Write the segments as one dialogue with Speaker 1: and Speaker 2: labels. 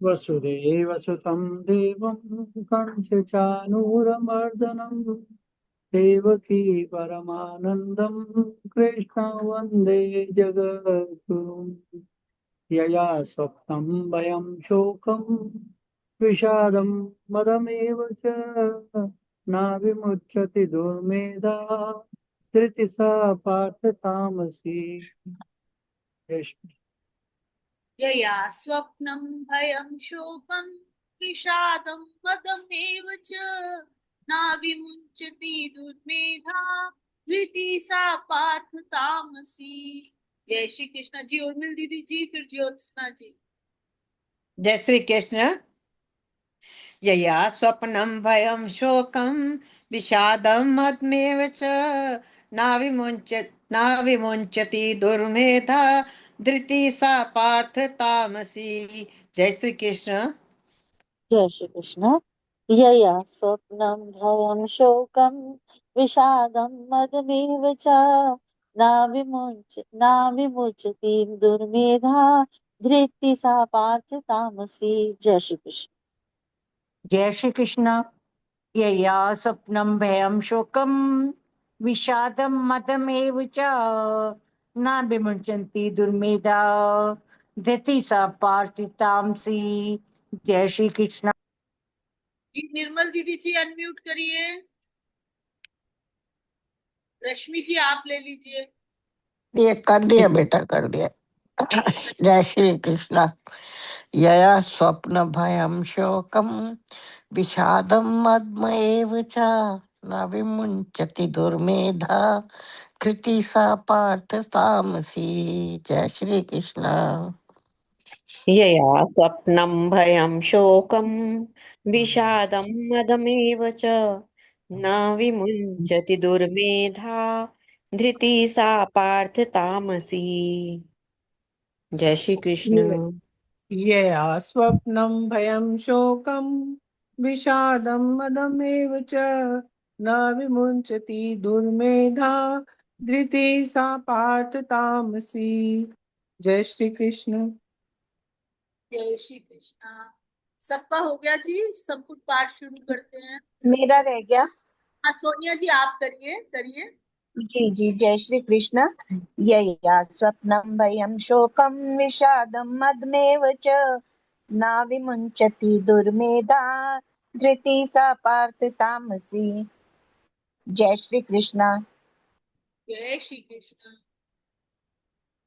Speaker 1: वसुदेवसुतं देवं कंसचानूरमर्दनं देवकी परमानन्दं कृष्णं वन्दे जगद्गुरुं। यया स्वप्नं भयं शोकं विषादं मदमेव च न विमुच्यति दुर्मेधा धृतिसा पार्थ तामसी। कृष्ण।
Speaker 2: यया स्वप्नं भयं शोकं विषादं मदमेव च न विमुञ्चति दुर्मेधा धृति सा पार्थ तामसी। जय श्री कृष्ण जी। उर्मिल दीदी जी, फिर ज्योत्सना जी।
Speaker 3: जय श्री कृष्ण। यया स्वप्नं भयं शोकं विषादं मदमेव च नाविमुञ्चति दुर्मेधा धृति सा पार्थ तामसी। जय श्री कृष्ण।
Speaker 4: जय श्री कृष्ण। यया स्वप्नं भयं शोकं विषादं मदमेव च नाविमुच्यति दुर्मेधा धृति सा पार्थ तामसी। जय श्री कृष्ण।
Speaker 5: जय श्री कृष्ण। यया स्वप्नं भयं शोकं विषादं मदमेव च न विमुञ्चन्ति दुर्मेधा धृति सा पार्थितांसि। जय श्री कृष्ण।
Speaker 2: निर्मल दीदी जी अनम्यूट करिए। रश्मि जी आप ले लीजिए।
Speaker 6: ये कर दिया बेटा, कर दिया। जय श्री कृष्ण। यया स्वप्न भयं शोकं विषादं मद्मएव च न विमुञ्चति दुर्मेधा कृति सा पार्थ तामसी। जय श्री कृष्ण।
Speaker 7: यया स्वप्नं भयं शोकं विषादं मदमेव च न विमुञ्चति दुर्मेधा धृति सा पार्थ तामसी। जय श्री कृष्ण।
Speaker 8: यया स्वप्नं भयं शोकं विषादं मदमेव च न विमुञ्चति दुर्मेधा धृति सा पार्थ तामसी। जय श्री कृष्ण।
Speaker 2: जय श्री कृष्ण। सबका हो गया जी? संपुट पाठ शुरू करते हैं।
Speaker 9: मेरा रह गया।
Speaker 2: हाँ सोनिया जी आप करिए करिए।
Speaker 9: जी जी, जय श्री कृष्ण। यया स्वप्नं भयं शोकं विषादं मदमेव च न विमुञ्चति दुर्मेधा धृति सा पार्थ तामसी। जय श्री कृष्ण।
Speaker 2: जय श्री कृष्ण।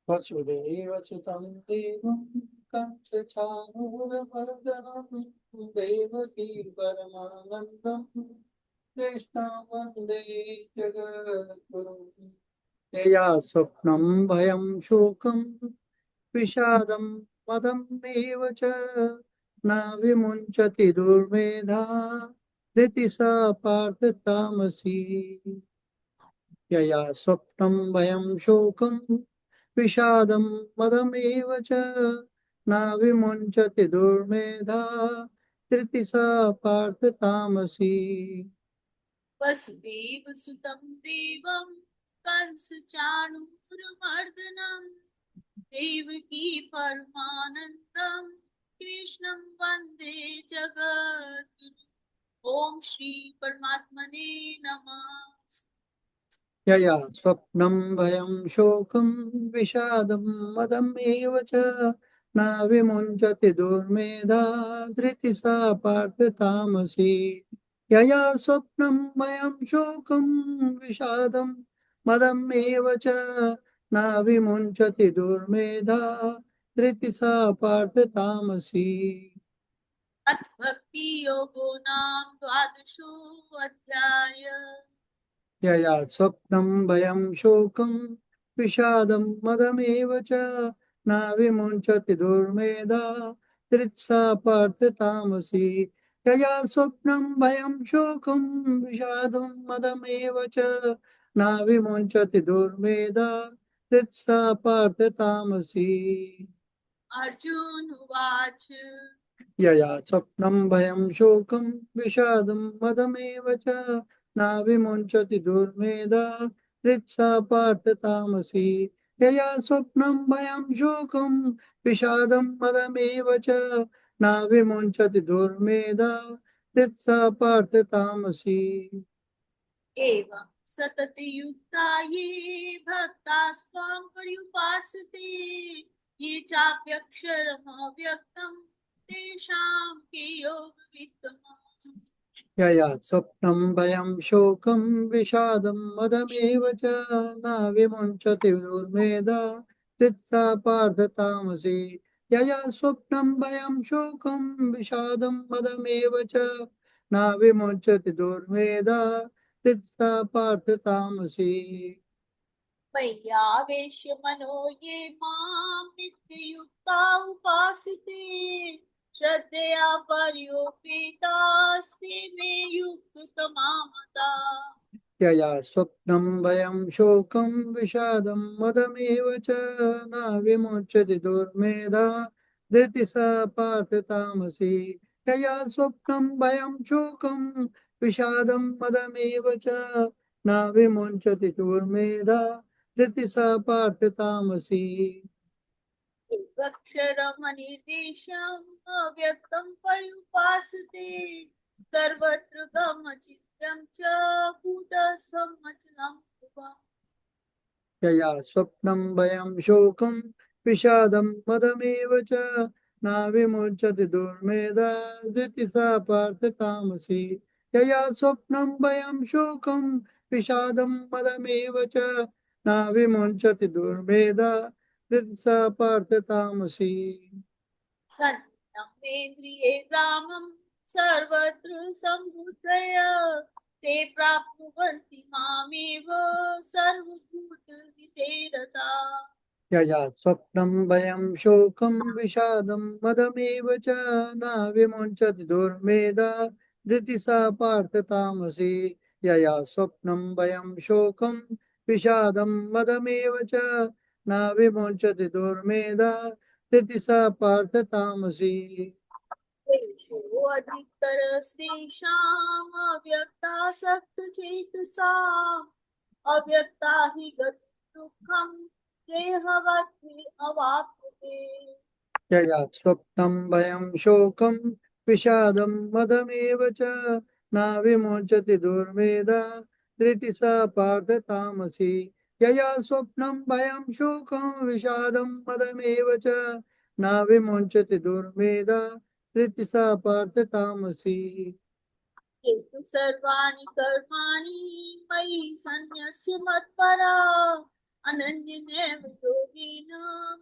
Speaker 1: वसुदेवसुतं देवं कंसचानूरमर्दनं देवकी परमानन्दं कृष्णं वन्दे जगद्गुरुं। यया स्वप्नं भयं शोकं विषादं मदमेव च न विमुञ्चति दुर्मेधा धृति सा पार्थ तामसी। यया स्वप्नं भयं शोकं विषादं मदमेव च न विमुञ्चति दुर्मेधा धृति सा पार्थ तामसी।
Speaker 2: वसुदेव सुतं देवं कंस चाणूरमर्दनं देवकी परमानन्दं कृष्णं वन्दे जगद्गुरुम्। ओम श्री परमात्मने नमः।
Speaker 1: यया स्वप्नं भयं शोकं विषादं मदमेव च न विमुञ्चति दुर्मेधा धृति सा पार्थ तामसी। यया स्वप्नं भयं शोकं विषादं मदमेव च न विमुञ्चति दुर्मेधा धृति सा पार्थ तामसी।
Speaker 2: अथ भक्ति योगो नाम द्वादशो अध्याय।
Speaker 1: यया स्वप्नं भयं शोकं विषादं मदमेव च न विमुञ्चति दुर्मेधा धृत्सा पार्थ तामसी। यया स्वप्नं भयं शोकं विषादं मदमेव च न विमुञ्चति दुर्मेधा धृत्सा पार्थ तामसी।
Speaker 2: अर्जुन उवाच।
Speaker 1: यया स्वप्नं भयं शोकं विषादं मदमेव च न विमुञ्चति दुर्मेधा धृत्सा पार्थ तामसी। यया स्वप्नं भयं शोकं विषादं मदमेव च न विमुञ्चति दुर्मेधा धृत्सा पार्थ तामसी।
Speaker 2: एवं सतत युक्ता ये भक्ता स्वां पर्युपासते ये चाप्यक्षरमव्यक्तं तेषां के योगवित्तमः।
Speaker 1: यया स्वप्नं भयं शोकं विषादं मदमेव च न विमुञ्चति दुर्मेधा धृत्सा पार्थ तामसी। यया स्वप्नं भयं शोकं विषादं मदमेव च न विमुञ्चति दुर्मेधा धृत्सा पार्थ तामसी।
Speaker 2: मय्यावेश्य मनो ये मां नित्ययुक्ता उपासते श्रद्धया पर्योपेतास्ते मे युक्ततमा मताः।
Speaker 1: यया स्वप्नं भयं शोकं विषादं मदमेव च न विमुच्यति दुर्मेधा धृति सा पार्थ तामसी। यया स्वप्नं भयं शोकं विषादं मदमेव च न विमुञ्चति दुर्मेधा धृति सा पार्थ तामसी।
Speaker 2: अक्षरमनिर्देशम् अव्यक्तं पर्युपासते सर्वत्र गमचित्रं च कूटस्थं अचलं ध्रुवम्।
Speaker 1: यया स्वप्नं भयं शोकं विषादं मदमेव च न विमुच्यति दुर्मेधा धृति सा पार्थ तामसी। यया स्वप्नं भयं शोकं विषादं मदमेव च न विमुच्यति दुर्मेधा धृति सा पार्थ तामसी।
Speaker 2: सन्नमेन्द्रिये रामं सर्वत्र सम्भूतय ते प्राप्नुवन्ति मामेव सर्वभूतहिते रताः।
Speaker 1: यया स्वप्नं भयं शोकं विषादं मदमेव च न विमुञ्चति दुर्मेधा धृति सा पार्थ तामसी। यया स्वप्नं भयं शोकं विषादं मदमेव च न विमुञ्चति दुर्मेधा धृति सा पार्थ तामसी।
Speaker 2: तेषु अधिकतरस्तेषाम् अव्यक्तासक्तचेतसाम् अव्यक्ता हि गतिदुःखं देहवद्भिः अवाप्यते।
Speaker 1: यया स्वप्नं भयं शोकं विषादं मदमेव च न विमुञ्चति दुर्मेधा धृति सा पार्थ तामसी। यया स्वप्नं भयं शोकं विषादं मदमेव च न विमुञ्चति दुर्मेधा धृति सा पार्थ तामसी।
Speaker 2: येषु सर्वाणि कर्माणि मयि सन्न्यस्य मत्परा अनन्येनैव योगेन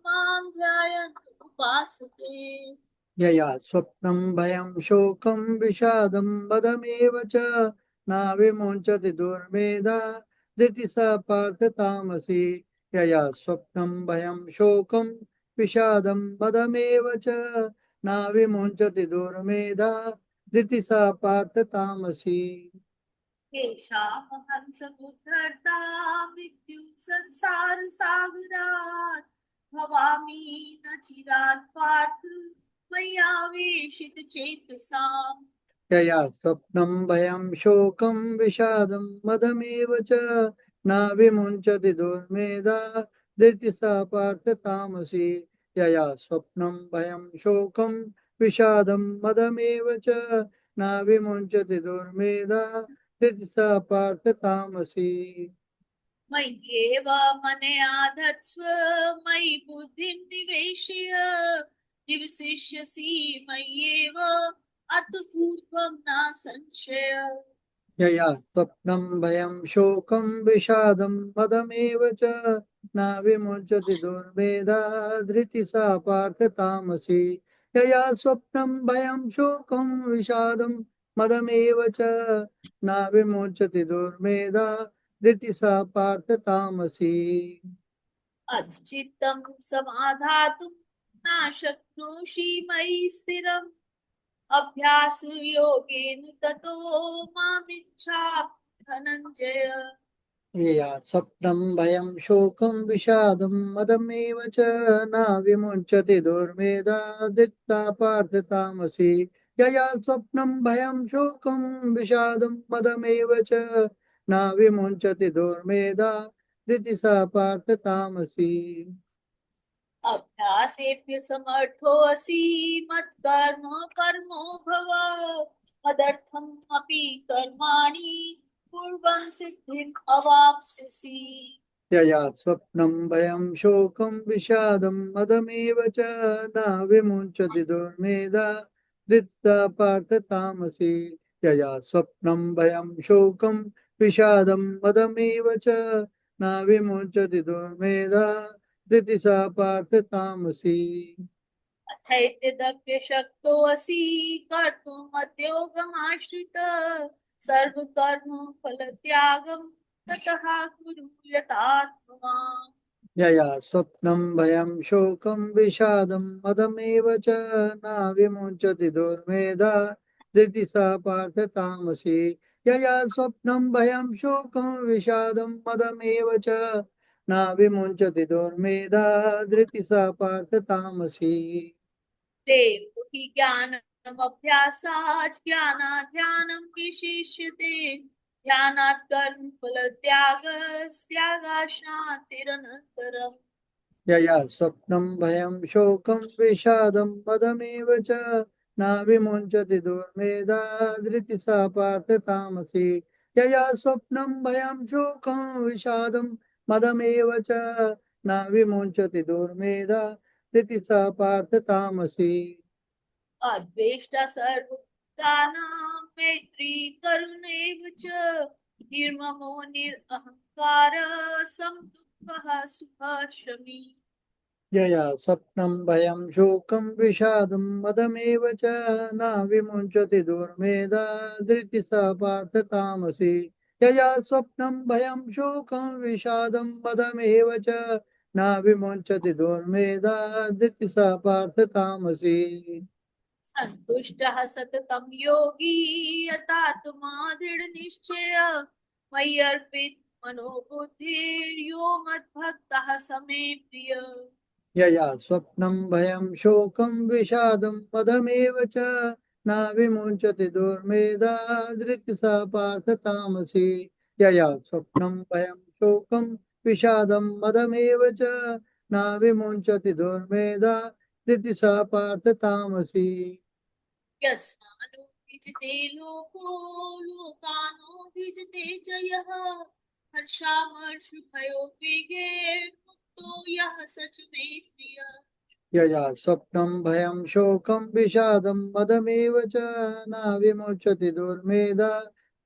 Speaker 2: मां ध्यायन्त उपासते।
Speaker 1: यया स्वप्नं भयं शोकं विषादं मदमेव च न विमुञ्चति दुर्मेधा धृति सा पार्थ तामसी। यया स्वप्नं भयं शोकं विषादं मदमेव च न विमुञ्चति दुर्मेधा धृति सा पार्थ तामसी।
Speaker 2: येषामहं समुद्धर्ता मृत्यु संसारसागरात् भवामि न चिरात् पार्थ मय्यावेशितचेतसाम्।
Speaker 1: यया स्वप्नं भयं शोकं विषादं मदमेव च न विमुञ्चति दुर्मेधा धृति सा पार्थ तामसी। यया स्वप्नं भयं शोकं विषादं मदमेव च न विमुञ्चति दुर्मेधा धृति सा पार्थ तामसी।
Speaker 2: मय्येव मनया धत्स्व मयि बुद्धिं निवेशय निवसिष्यसि मय्येव अत ऊर्ध्वं न संशय।
Speaker 1: यया स्वप्नं भयं शोकं विषादं मदमेव च न विमुञ्चति दुर्मेधा धृति सा पार्थ तामसी। यया स्वप्नं भयं शोकं विषादं मदमेव च न विमुञ्चति दुर्मेधा धृति सा पार्थ तामसी।
Speaker 2: अचित्तं समाधातुं न शक्नोषि मयि स्थिरम् अभ्यासयोगेन ततो मामिच्छाप् धनञ्जय।
Speaker 1: यया स्वप्नं भयं शोकं विषादं मदमेव च न विमुञ्चति दुर्मेधा धृत्सा पार्थ तामसी। यया स्वप्नं भयं शोकं विषादं मदमेव च न विमुञ्चति दुर्मेधा धृति सा पार्थ तामसी।
Speaker 2: अभ्यासेभ्य समर्थोऽसि मत्कर्म कर्मो भव मदर्थम् अपि कर्माणि कुर्वन् सिद्धिम् अवाप्स्यसि
Speaker 1: यया स्वप्नं भयं शोकं विषादं मदमेव च न विमुञ्चति दुर्मेधा धृत्वा पार्थ तामसि यया स्वप्नं भयं शोकं विषादं मदमेव च न विमुञ्चति दुर्मेधा धृति सा पार्थ तामसि
Speaker 2: अथैत्यदप्यशक्तोऽसि कर्तुम् मद्योगमाश्रित सर्वकर्म फलत्यागं ततः कुरु यथात्मवान्
Speaker 1: यया स्वप्नं भयं शोकं विषादं मदमेव च न विमुञ्चति दुर्मेधा धृति सा पार्थ तामसि यया स्वप्नं भयं शोकं विषादं मदमेव च न विमुञ्चति दुर्मेधा धृति सा पार्थ तामसि
Speaker 2: देवो हि ज्ञानमभ्यासात् ज्ञानात् ध्यानं विशिष्यते ध्यानात् कर्म फलत्यागस्त्यागात् शान्तिरनन्तरम्
Speaker 1: यया स्वप्नं भयं शोकं विषादं मदमेव च न विमुञ्चति दुर्मेधा धृति सा पार्थ तामसि यया स्वप्नं भयं शोकं विषादं मदमेव च न विमुञ्चति दुर्मेधा धृति सा पार्थ तामसि
Speaker 2: अद्वेष्टा सर्वभूतानां मैत्री करुणैव च निर्ममो निरहङ्कार समदुःखः सुखशमी
Speaker 1: यया स्वप्नं भयं शोकं विषादं मदमेव च न विमुञ्चति दुर्मेधा धृति सा पार्थ तामसि यया स्वप्नं भयं शोकं विषादं मदमेव च न विमुञ्चति दुर्मेधा धृति सा पार्थ तामसि
Speaker 2: सन्तुष्टः सततं योगी यतात्मा दृढनिश्चय मय्यर्पित मनोबुद्धिर्यो मद्भक्तः समे प्रिय
Speaker 1: यया स्वप्नं भयं शोकं विषादं मदमेव च न विमुञ्चति दुर्मेधा धृति सा पार्थ तामसि यया स्वप्नं भयं शोकं विषादं मदमेव च न विमुञ्चति दुर्मेधा धृति सा पार्थ तामसि
Speaker 2: यस्मानो विजिते लोको लोकानो विजिते च यः हर्षामर्षभयोद्वेगैर्मुक्तो यः सच मे प्रियः
Speaker 1: यया स्वप्नं भयं शोकं विषादं मदमेव च न विमुच्यति दुर्मेधा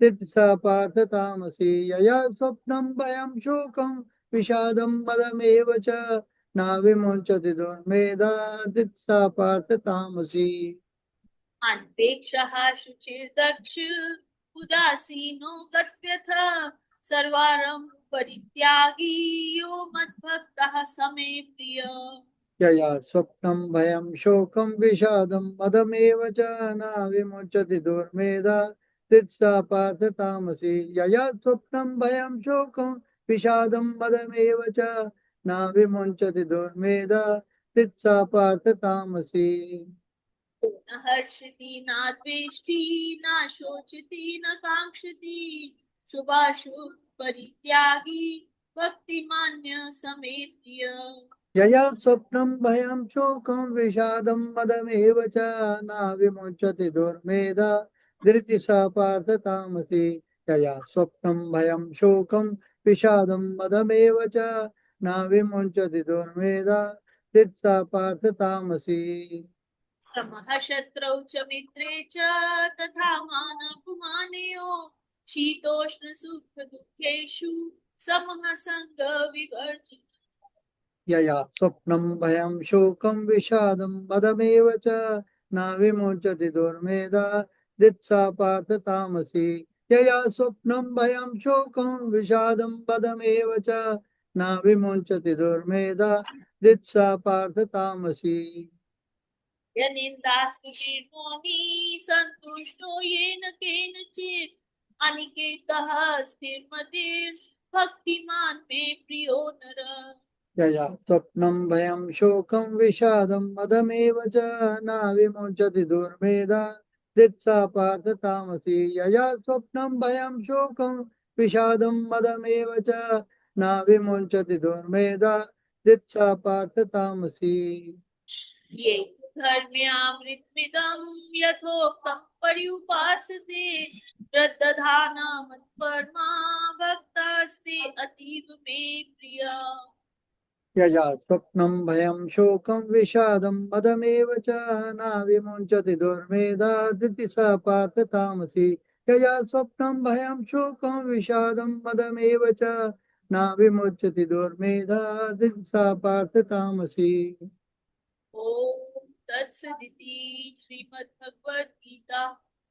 Speaker 1: धृति सा पार्थ तामसि यया स्वप्नं भयं शोकं विषादं मदमेव च न विमुच्यति दुर्मेधा धृति सा पार्थ तामसि
Speaker 2: अनपेक्षः शुचिर्दक्ष उदासीनो गत्यथ सर्वारम्भ परित्यागी यो मद्भक्तः समे प्रियः
Speaker 1: यया स्वप्नं भयं शोकं विषादं मदमेव च न विमुच्यति दुर्मेधा धृति सा पार्थ तामसि यया स्वप्नं भयं शोकं विषादं मदमेव च न विमुच्यति दुर्मेधा धृति सा पार्थ तामसि
Speaker 2: न हर्षति न द्वेष्टि न शोचति न काङ्क्षति शुभाशुभ परित्यागी भक्तिमान्य समे प्रियः
Speaker 1: यया स्वप्नं भयं शोकं विषादं मदमेव च न विमुच्यति दुर्मेधा धृति सा पार्थ तामसि यया स्वप्नं भयं शोकं विषादं मदमेव च न विमुच्यति दुर्मेधा धृति सा पार्थ तामसि
Speaker 2: समः शत्रौ च मित्रे च तथा मानवमानयो शीतोष्ण सुख दुःखेषु समः संग विवर्जित
Speaker 1: यया स्वप्नं भयं शोकं विषादं मदमेव च न विमुच्यति दुर्मेधा धृति सा पार्थ तामसि यया स्वप्नं भयं शोकं विषादं मदमेव च न विमुच्यति दुर्मेधा धृति सा पार्थ तामसि
Speaker 2: यनिन्दास्तुतिर्मौनी सन्तुष्टो येन केनचित् अनिकेतः स्थिरमतिर्भक्तिमान् मे प्रियो नरः
Speaker 1: यया स्वप्नं भयं शोकं विषादं मदमेव च न विमुच्यति दुर्मेधा धृति सा पार्थ तामसि यया स्वप्नं भयं शोकं विषादं मदमेव च न विमुच्यति दुर्मेधा दित्सा पार्थ तामसी।
Speaker 2: ये धर्म्यामृतमिदं यथोक्तं पर्युपासते श्रद्धाना मत्परमा भक्तास्ते अतीव मे प्रिया।
Speaker 1: यया स्वप्नं भयं शोकं विषादं मदमेव च न विमुञ्चति दुर्मेधा धृति सा पार्थ तामसी। यया स्वप्नं भयं शोकं विषादं मदमेव च न विमुच्यति दुर्मेधा धृति सा पार्थ तामसी।
Speaker 2: ओम तत्सदिति श्रीमद्भगवद्गीता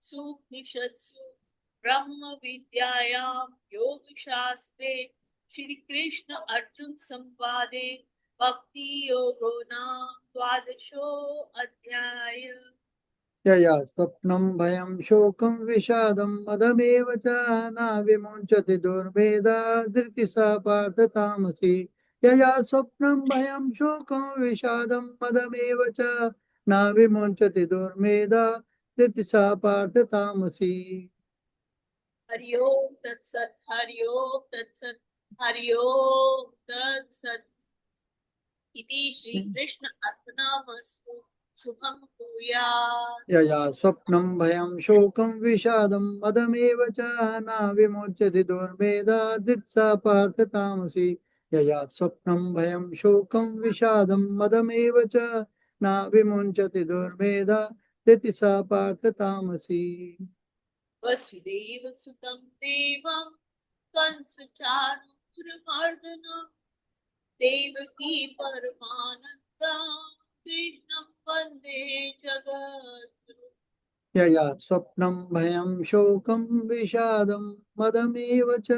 Speaker 2: सूपनिषत्सु ब्रह्म विद्यायां योग शास्त्रे श्री कृष्ण अर्जुन संवादे भक्ति योगो नाम द्वादशो अध्याय।
Speaker 1: यया स्वप्नं भयं शोकं विषादं मदमेव च न विमुञ्चति दुर्मेधा धृति सा पार्थ तामसी। यया स्वप्नं भयं शोकं विषादं मदमेव च न विमुञ्चति दुर्मेधा धृति सा पार्थ तामसी।
Speaker 2: हरि ओम तत्सत हरि ओम तत्सत हरि ओम तत्सत। इति श्री कृष्ण अर्पणमस्तु। शुभम भूयात्।
Speaker 1: यया स्वप्नं भयं शोकं विषादं मदमेव च न विमुच्यति दुर्मेधा धृत्सा पार्थ तामसी। यया स्वप्नं भयं शोकं विषादं मदमेव च न विमुञ्चति दुर्मेधा धृति सा पार्थ तामसी।
Speaker 2: वसुदेव सुतं देवं कंस चाणूरमर्दनं देवकी परमानन्दं कृष्णं वन्दे जगद्गुरुं।
Speaker 1: यया स्वप्नं भयं शोकं विषादं मदमेव च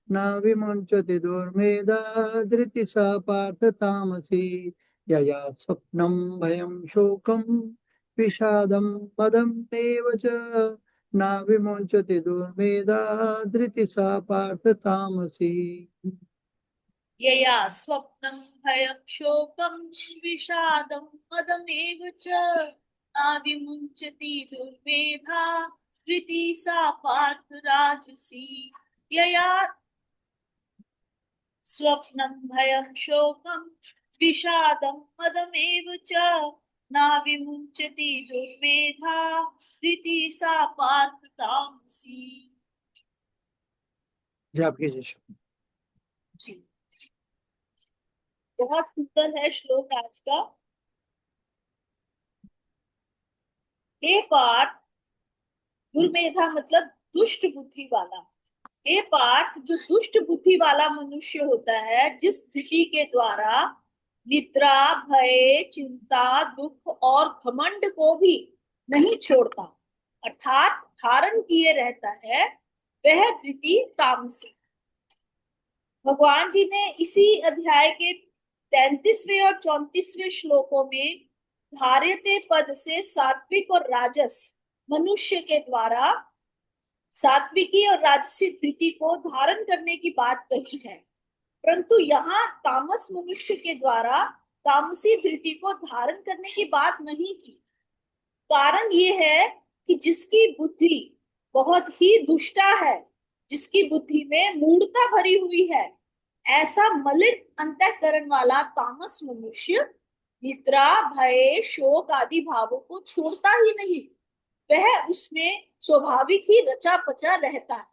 Speaker 1: न विमुञ्चति दुर्मेधा धृति सा पार्थ तामसी। यया स्वप्नं भयं शोकं विषादं मदमेव च न विमुञ्चति दुर्मेधा धृति सा पार्थ तामसी।
Speaker 2: यया स्वप्नं भयं शोकं विषादं मदमेव च न विमुञ्चति दुर्मेधा धृति सा पार्थ राजसी। यया स्वप्नं भयं शोकं विषादं मदमेव च न विमुञ्चति दुर्मेधा धृति सा पार्थ तामसी।
Speaker 1: जय कीजिए।
Speaker 2: जी, बहुत सुंदर है श्लोक आज का। हे पार्थ, दुर्मेधा मतलब दुष्ट बुद्धि वाला। हे पार्थ, जो दुष्ट बुद्धि वाला मनुष्य होता है, जिस स्थिति के द्वारा निद्रा, भय, चिंता, दुख और घमंड को भी नहीं छोड़ता, अर्थात धारण किए रहता है, वह धृति तामसी। भगवान जी ने इसी अध्याय के 33वें और 34वें श्लोकों में धार्यते पद से सात्विक और राजस मनुष्य के द्वारा सात्विकी और राजसी धृति को धारण करने की बात कही है, परंतु यहाँ तामस मनुष्य के द्वारा तामसी धृति को धारण करने की बात नहीं की। कारण ये है कि जिसकी बुद्धि बहुत ही दुष्टा है, जिसकी बुद्धि में मूढ़ता भरी हुई है, ऐसा मलिन अंतःकरण वाला तामस मनुष्य निद्रा, भय, शोक आदि भावों को छोड़ता ही नहीं, वह उसमें स्वाभाविक ही रचा पचा रहता है।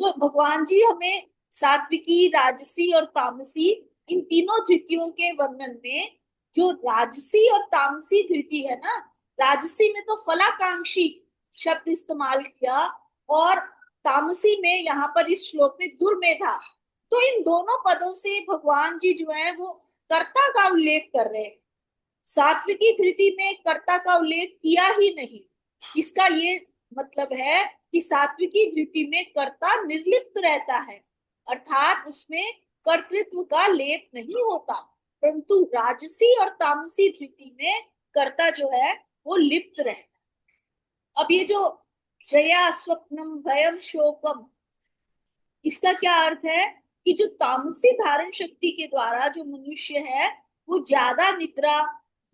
Speaker 2: तो भगवान जी हमें सात्विकी, राजसी और तामसी इन तीनों धृतियों के वर्णन में जो राजसी और तामसी धृति है ना, राजसी में तो फलाकांक्षी शब्द इस्तेमाल किया और तामसी में यहाँ पर इस श्लोक में दुर्मेधा। तो इन दोनों पदों से भगवान जी जो है वो कर्ता का उल्लेख कर रहे हैं। सात्विकी धृति में कर्ता का उल्लेख किया ही नहीं। इसका ये मतलब है कि सात्विकी धृति में कर्ता निर्लिप्त रहता है, अर्थात उसमें कर्तृत्व का लेप नहीं होता, परंतु राजसी और तामसी धृति में कर्ता जो है वो लिप्त रहता है। अब ये जो श्रेया स्वप्नम भयम शोकम, इसका क्या अर्थ है कि जो तामसी धारण शक्ति के द्वारा जो मनुष्य है वो ज्यादा निद्रा,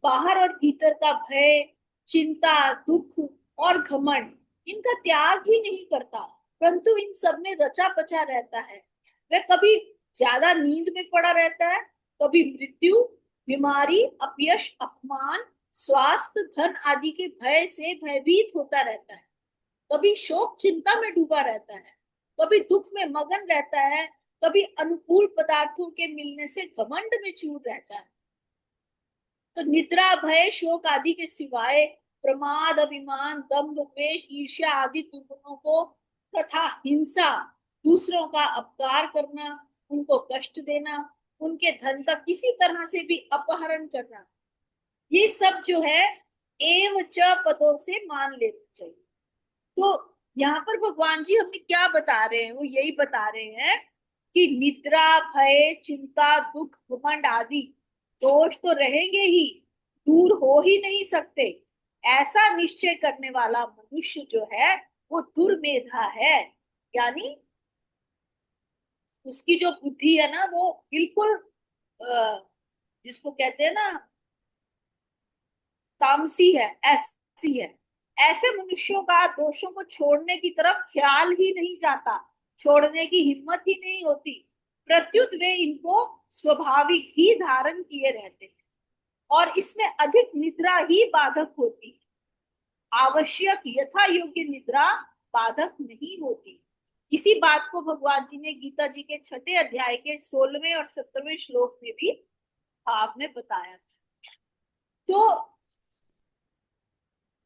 Speaker 2: बाहर और भीतर का भय, चिंता, दुख और घमंड, इनका त्याग ही नहीं करता, परंतु इन सब में रचा पचा रहता है। वह कभी ज्यादा नींद में पड़ा रहता है, कभी मृत्यु, बीमारी, अपयश, अपमान, स्वास्थ्य, धन आदि के भय से भयभीत होता रहता है, कभी शोक चिंता में डूबा रहता है, कभी दुख में मगन रहता है, कभी अनुकूल पदार्थों के मिलने से घमंड में चूर रहता है। तो निद्रा, भय, शोक आदि के सिवाय प्रमाद, अभिमान, दम्भ, द्वेष, ईर्ष्या आदि दुर्गुणों को तथा हिंसा, दूसरों का अपकार करना, उनको कष्ट देना, उनके धन का किसी तरह से भी अपहरण करना, ये सब जो है एव च पदों से मान लेना चाहिए। तो यहाँ पर भगवान जी हमें क्या बता रहे हैं? वो यही बता रहे हैं कि निद्रा, भय, चिंता, दुख, घमंड आदि दोष तो रहेंगे ही, दूर हो ही नहीं सकते। ऐसा निश्चय करने वाला मनुष्य जो है वो दुर्मेधा है, यानी उसकी जो बुद्धि है ना वो बिल्कुल जिसको कहते हैं ना तामसी है, ऐसी है। ऐसे मनुष्यों का दोषों को छोड़ने की तरफ ख्याल ही नहीं जाता, छोड़ने की हिम्मत ही नहीं होती, प्रत्युत वे इनको स्वाभाविक ही धारण किए रहते हैं और इसमें अधिक निद्रा ही बाधक होती है। आवश्यक यथा योग्य निद्रा बाधक नहीं होती। इसी बात को भगवान जी ने गीता जी के 6 अध्याय के 16वें और 17वें श्लोक में भी भाव में बताया। तो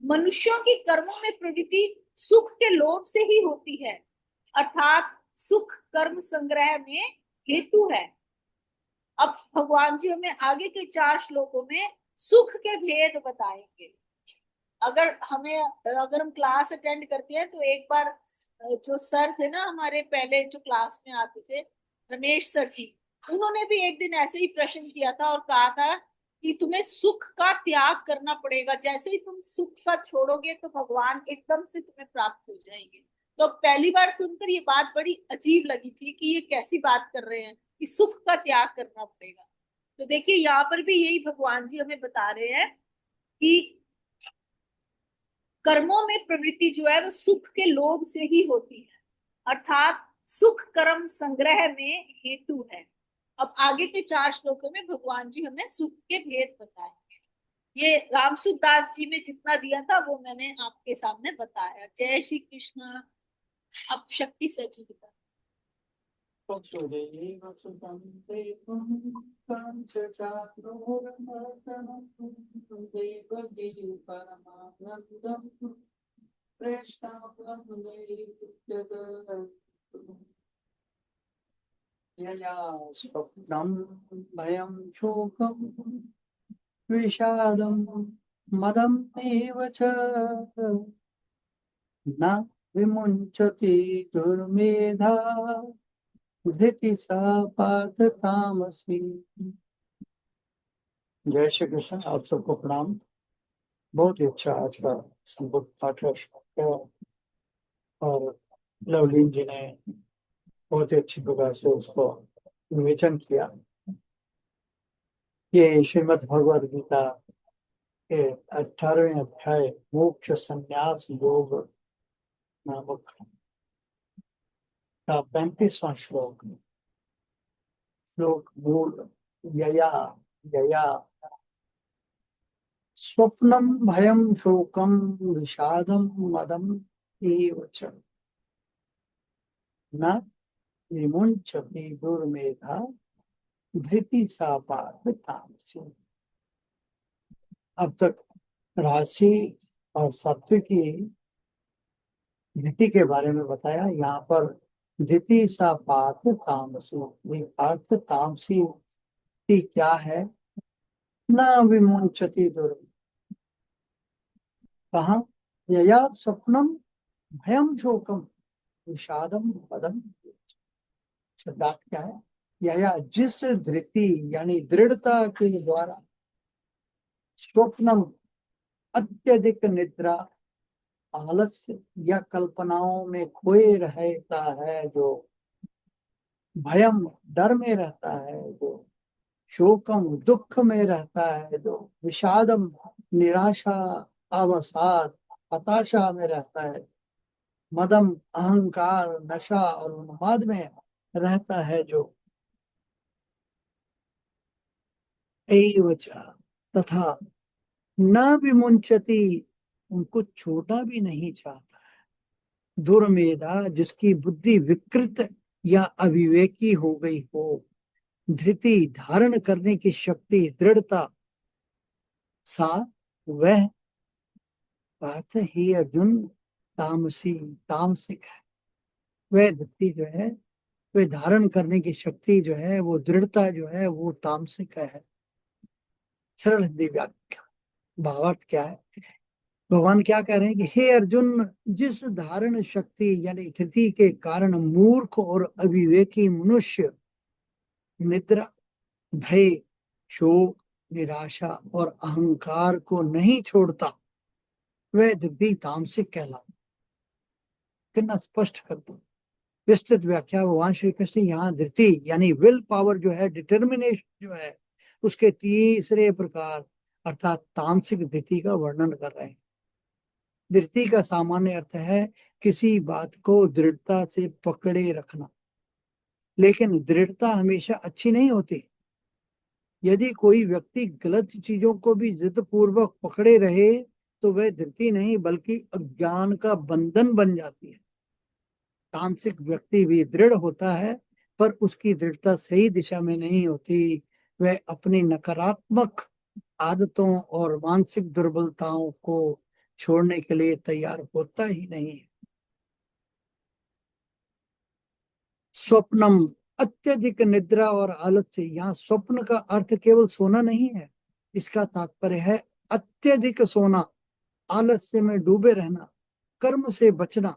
Speaker 2: मनुष्यों की कर्मों में प्रवृत्ति सुख के लोभ से ही होती है, अर्थात सुख कर्म संग्रह में हेतु है। अब भगवान जी हमें आगे के 4 श्लोकों में सुख के भेद बताएंगे। अगर हम क्लास अटेंड करते हैं तो एक बार जो सर थे ना हमारे पहले जो क्लास में आते थे, रमेश सर जी, उन्होंने भी एक दिन ऐसे ही प्रश्न किया था और कहा था कि तुम्हें सुख का त्याग करना पड़ेगा, जैसे ही तुम सुख का छोड़ोगे तो भगवान एकदम से तुम्हें प्राप्त हो जाएंगे। तो पहली बार सुनकर ये बात बड़ी अजीब लगी थी कि ये कैसी बात कर रहे हैं कि सुख का त्याग करना पड़ेगा। तो देखिए यहाँ पर भी यही भगवान जी हमें बता रहे हैं कि कर्मों में प्रवृत्ति जो है वो सुख के लोभ से ही होती है, अर्थात सुख कर्म संग्रह में हेतु है। अब आगे के 4 श्लोकों में भगवान जी हमें सुख के भेद बताएंगे। ये रामसुख दास जी में जितना दिया था वो मैंने आपके सामने बताया। जय श्री कृष्ण। अब शक्ति सचिव
Speaker 1: यया स्वप्नं भयं शोकं विषादं मदम् एव च न विमुञ्चति दुर्मेधा धृति सा पार्थ तामसी। जय श्री कृष्ण। आप सबको प्रणाम। बहुत ही अच्छा आज का संबुद्ध पाठ है और लवलीन जी ने बहुत ही अच्छी प्रकार से उसको विवेचन किया। ये श्रीमद् भगवद गीता के 18वें अध्याय मोक्ष संन्यास योग नामक का 35वां श्लोक मूल यया यया स्वप्नम भयम शोकम विषादम मदम एव च न विमुञ्चति दुर्मेधा धृति सा पार्थ तामसी। अब तक राशि और सात्विकी धृति के बारे में बताया। यहाँ पर धृति सा पार्थ तामसी, ये पार्थ तामसी क्या है? न विमुञ्चति दुर्मेधा, कहा यया स्वप्नम भयम शोकम विषादम पदम। शब्दार्थ क्या है? यया जिस धृति यानी दृढ़ता के द्वारा स्वप्नम अत्यधिक निद्रा, आलस्य या कल्पनाओं में खोए रहता है, जो भयम डर में रहता है, जो शोकम दुख में रहता है, जो विषादम निराशा अवसाद हताशा में रहता है, मदम अहंकार नशा और उन्माद में रहता है, जो एव च, तथा न विमुंचति, उनको छोड़ना भी नहीं चाहता है। दुर्मेधा, जिसकी बुद्धि विकृत या अविवेकी हो गई हो, धृति, धारण करने की शक्ति, दृढ़ता, सा, वह, पार्थ ही अर्जुन, तामसी, तामसिक है। वह धृति जो है, वह धारण करने की शक्ति जो है, वो दृढ़ता जो है, वो तामसिक है। सरल हिंदी व्याख्या, भावार्थ क्या है? भगवान क्या कह रहे हैं कि हे अर्जुन, जिस धारण शक्ति यानी धृति के कारण मूर्ख और अविवेकी मनुष्य निद्रा, भय, शोक, निराशा और अहंकार को नहीं छोड़ता, वह धृति तामसिक कहलाता। कितना स्पष्ट कर दो। विस्तृत व्याख्या भगवान श्री कृष्ण यहाँ धृति यानी विल पावर जो है, डिटर्मिनेशन जो है, उसके तीसरे प्रकार अर्थात तामसिक धृति का वर्णन कर रहे हैं। धृति का सामान्य अर्थ है किसी बात को दृढ़ता से पकड़े रखना, लेकिन दृढ़ता हमेशा अच्छी नहीं होती। यदि कोई व्यक्ति गलत चीजों को भी जिद पूर्वक पकड़े रहे तो वह धृति नहीं बल्कि अज्ञान का बंधन बन जाती है। तामसिक व्यक्ति भी दृढ़ होता है, पर उसकी दृढ़ता सही दिशा में नहीं होती। वह अपनी नकारात्मक आदतों और मानसिक दुर्बलताओं को छोड़ने के लिए तैयार होता ही नहीं है। स्वप्नम, अत्यधिक निद्रा और आलस्य। यहाँ स्वप्न का अर्थ केवल सोना नहीं है, इसका तात्पर्य है अत्यधिक सोना, आलस्य में डूबे रहना, कर्म से बचना,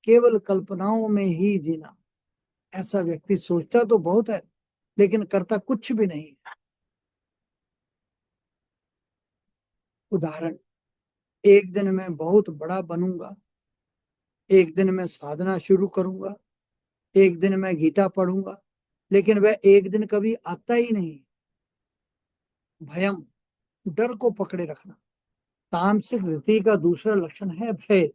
Speaker 1: केवल कल्पनाओं में ही जीना। ऐसा व्यक्ति सोचता तो बहुत है लेकिन करता कुछ भी नहीं। उदाहरण, एक दिन मैं बहुत बड़ा बनूंगा, एक दिन मैं साधना शुरू करूंगा, एक दिन मैं गीता पढ़ूंगा, लेकिन वह एक दिन कभी आता ही नहीं। भयम, डर को पकड़े रखना। तामसिक वृत्ति का दूसरा लक्षण है भय।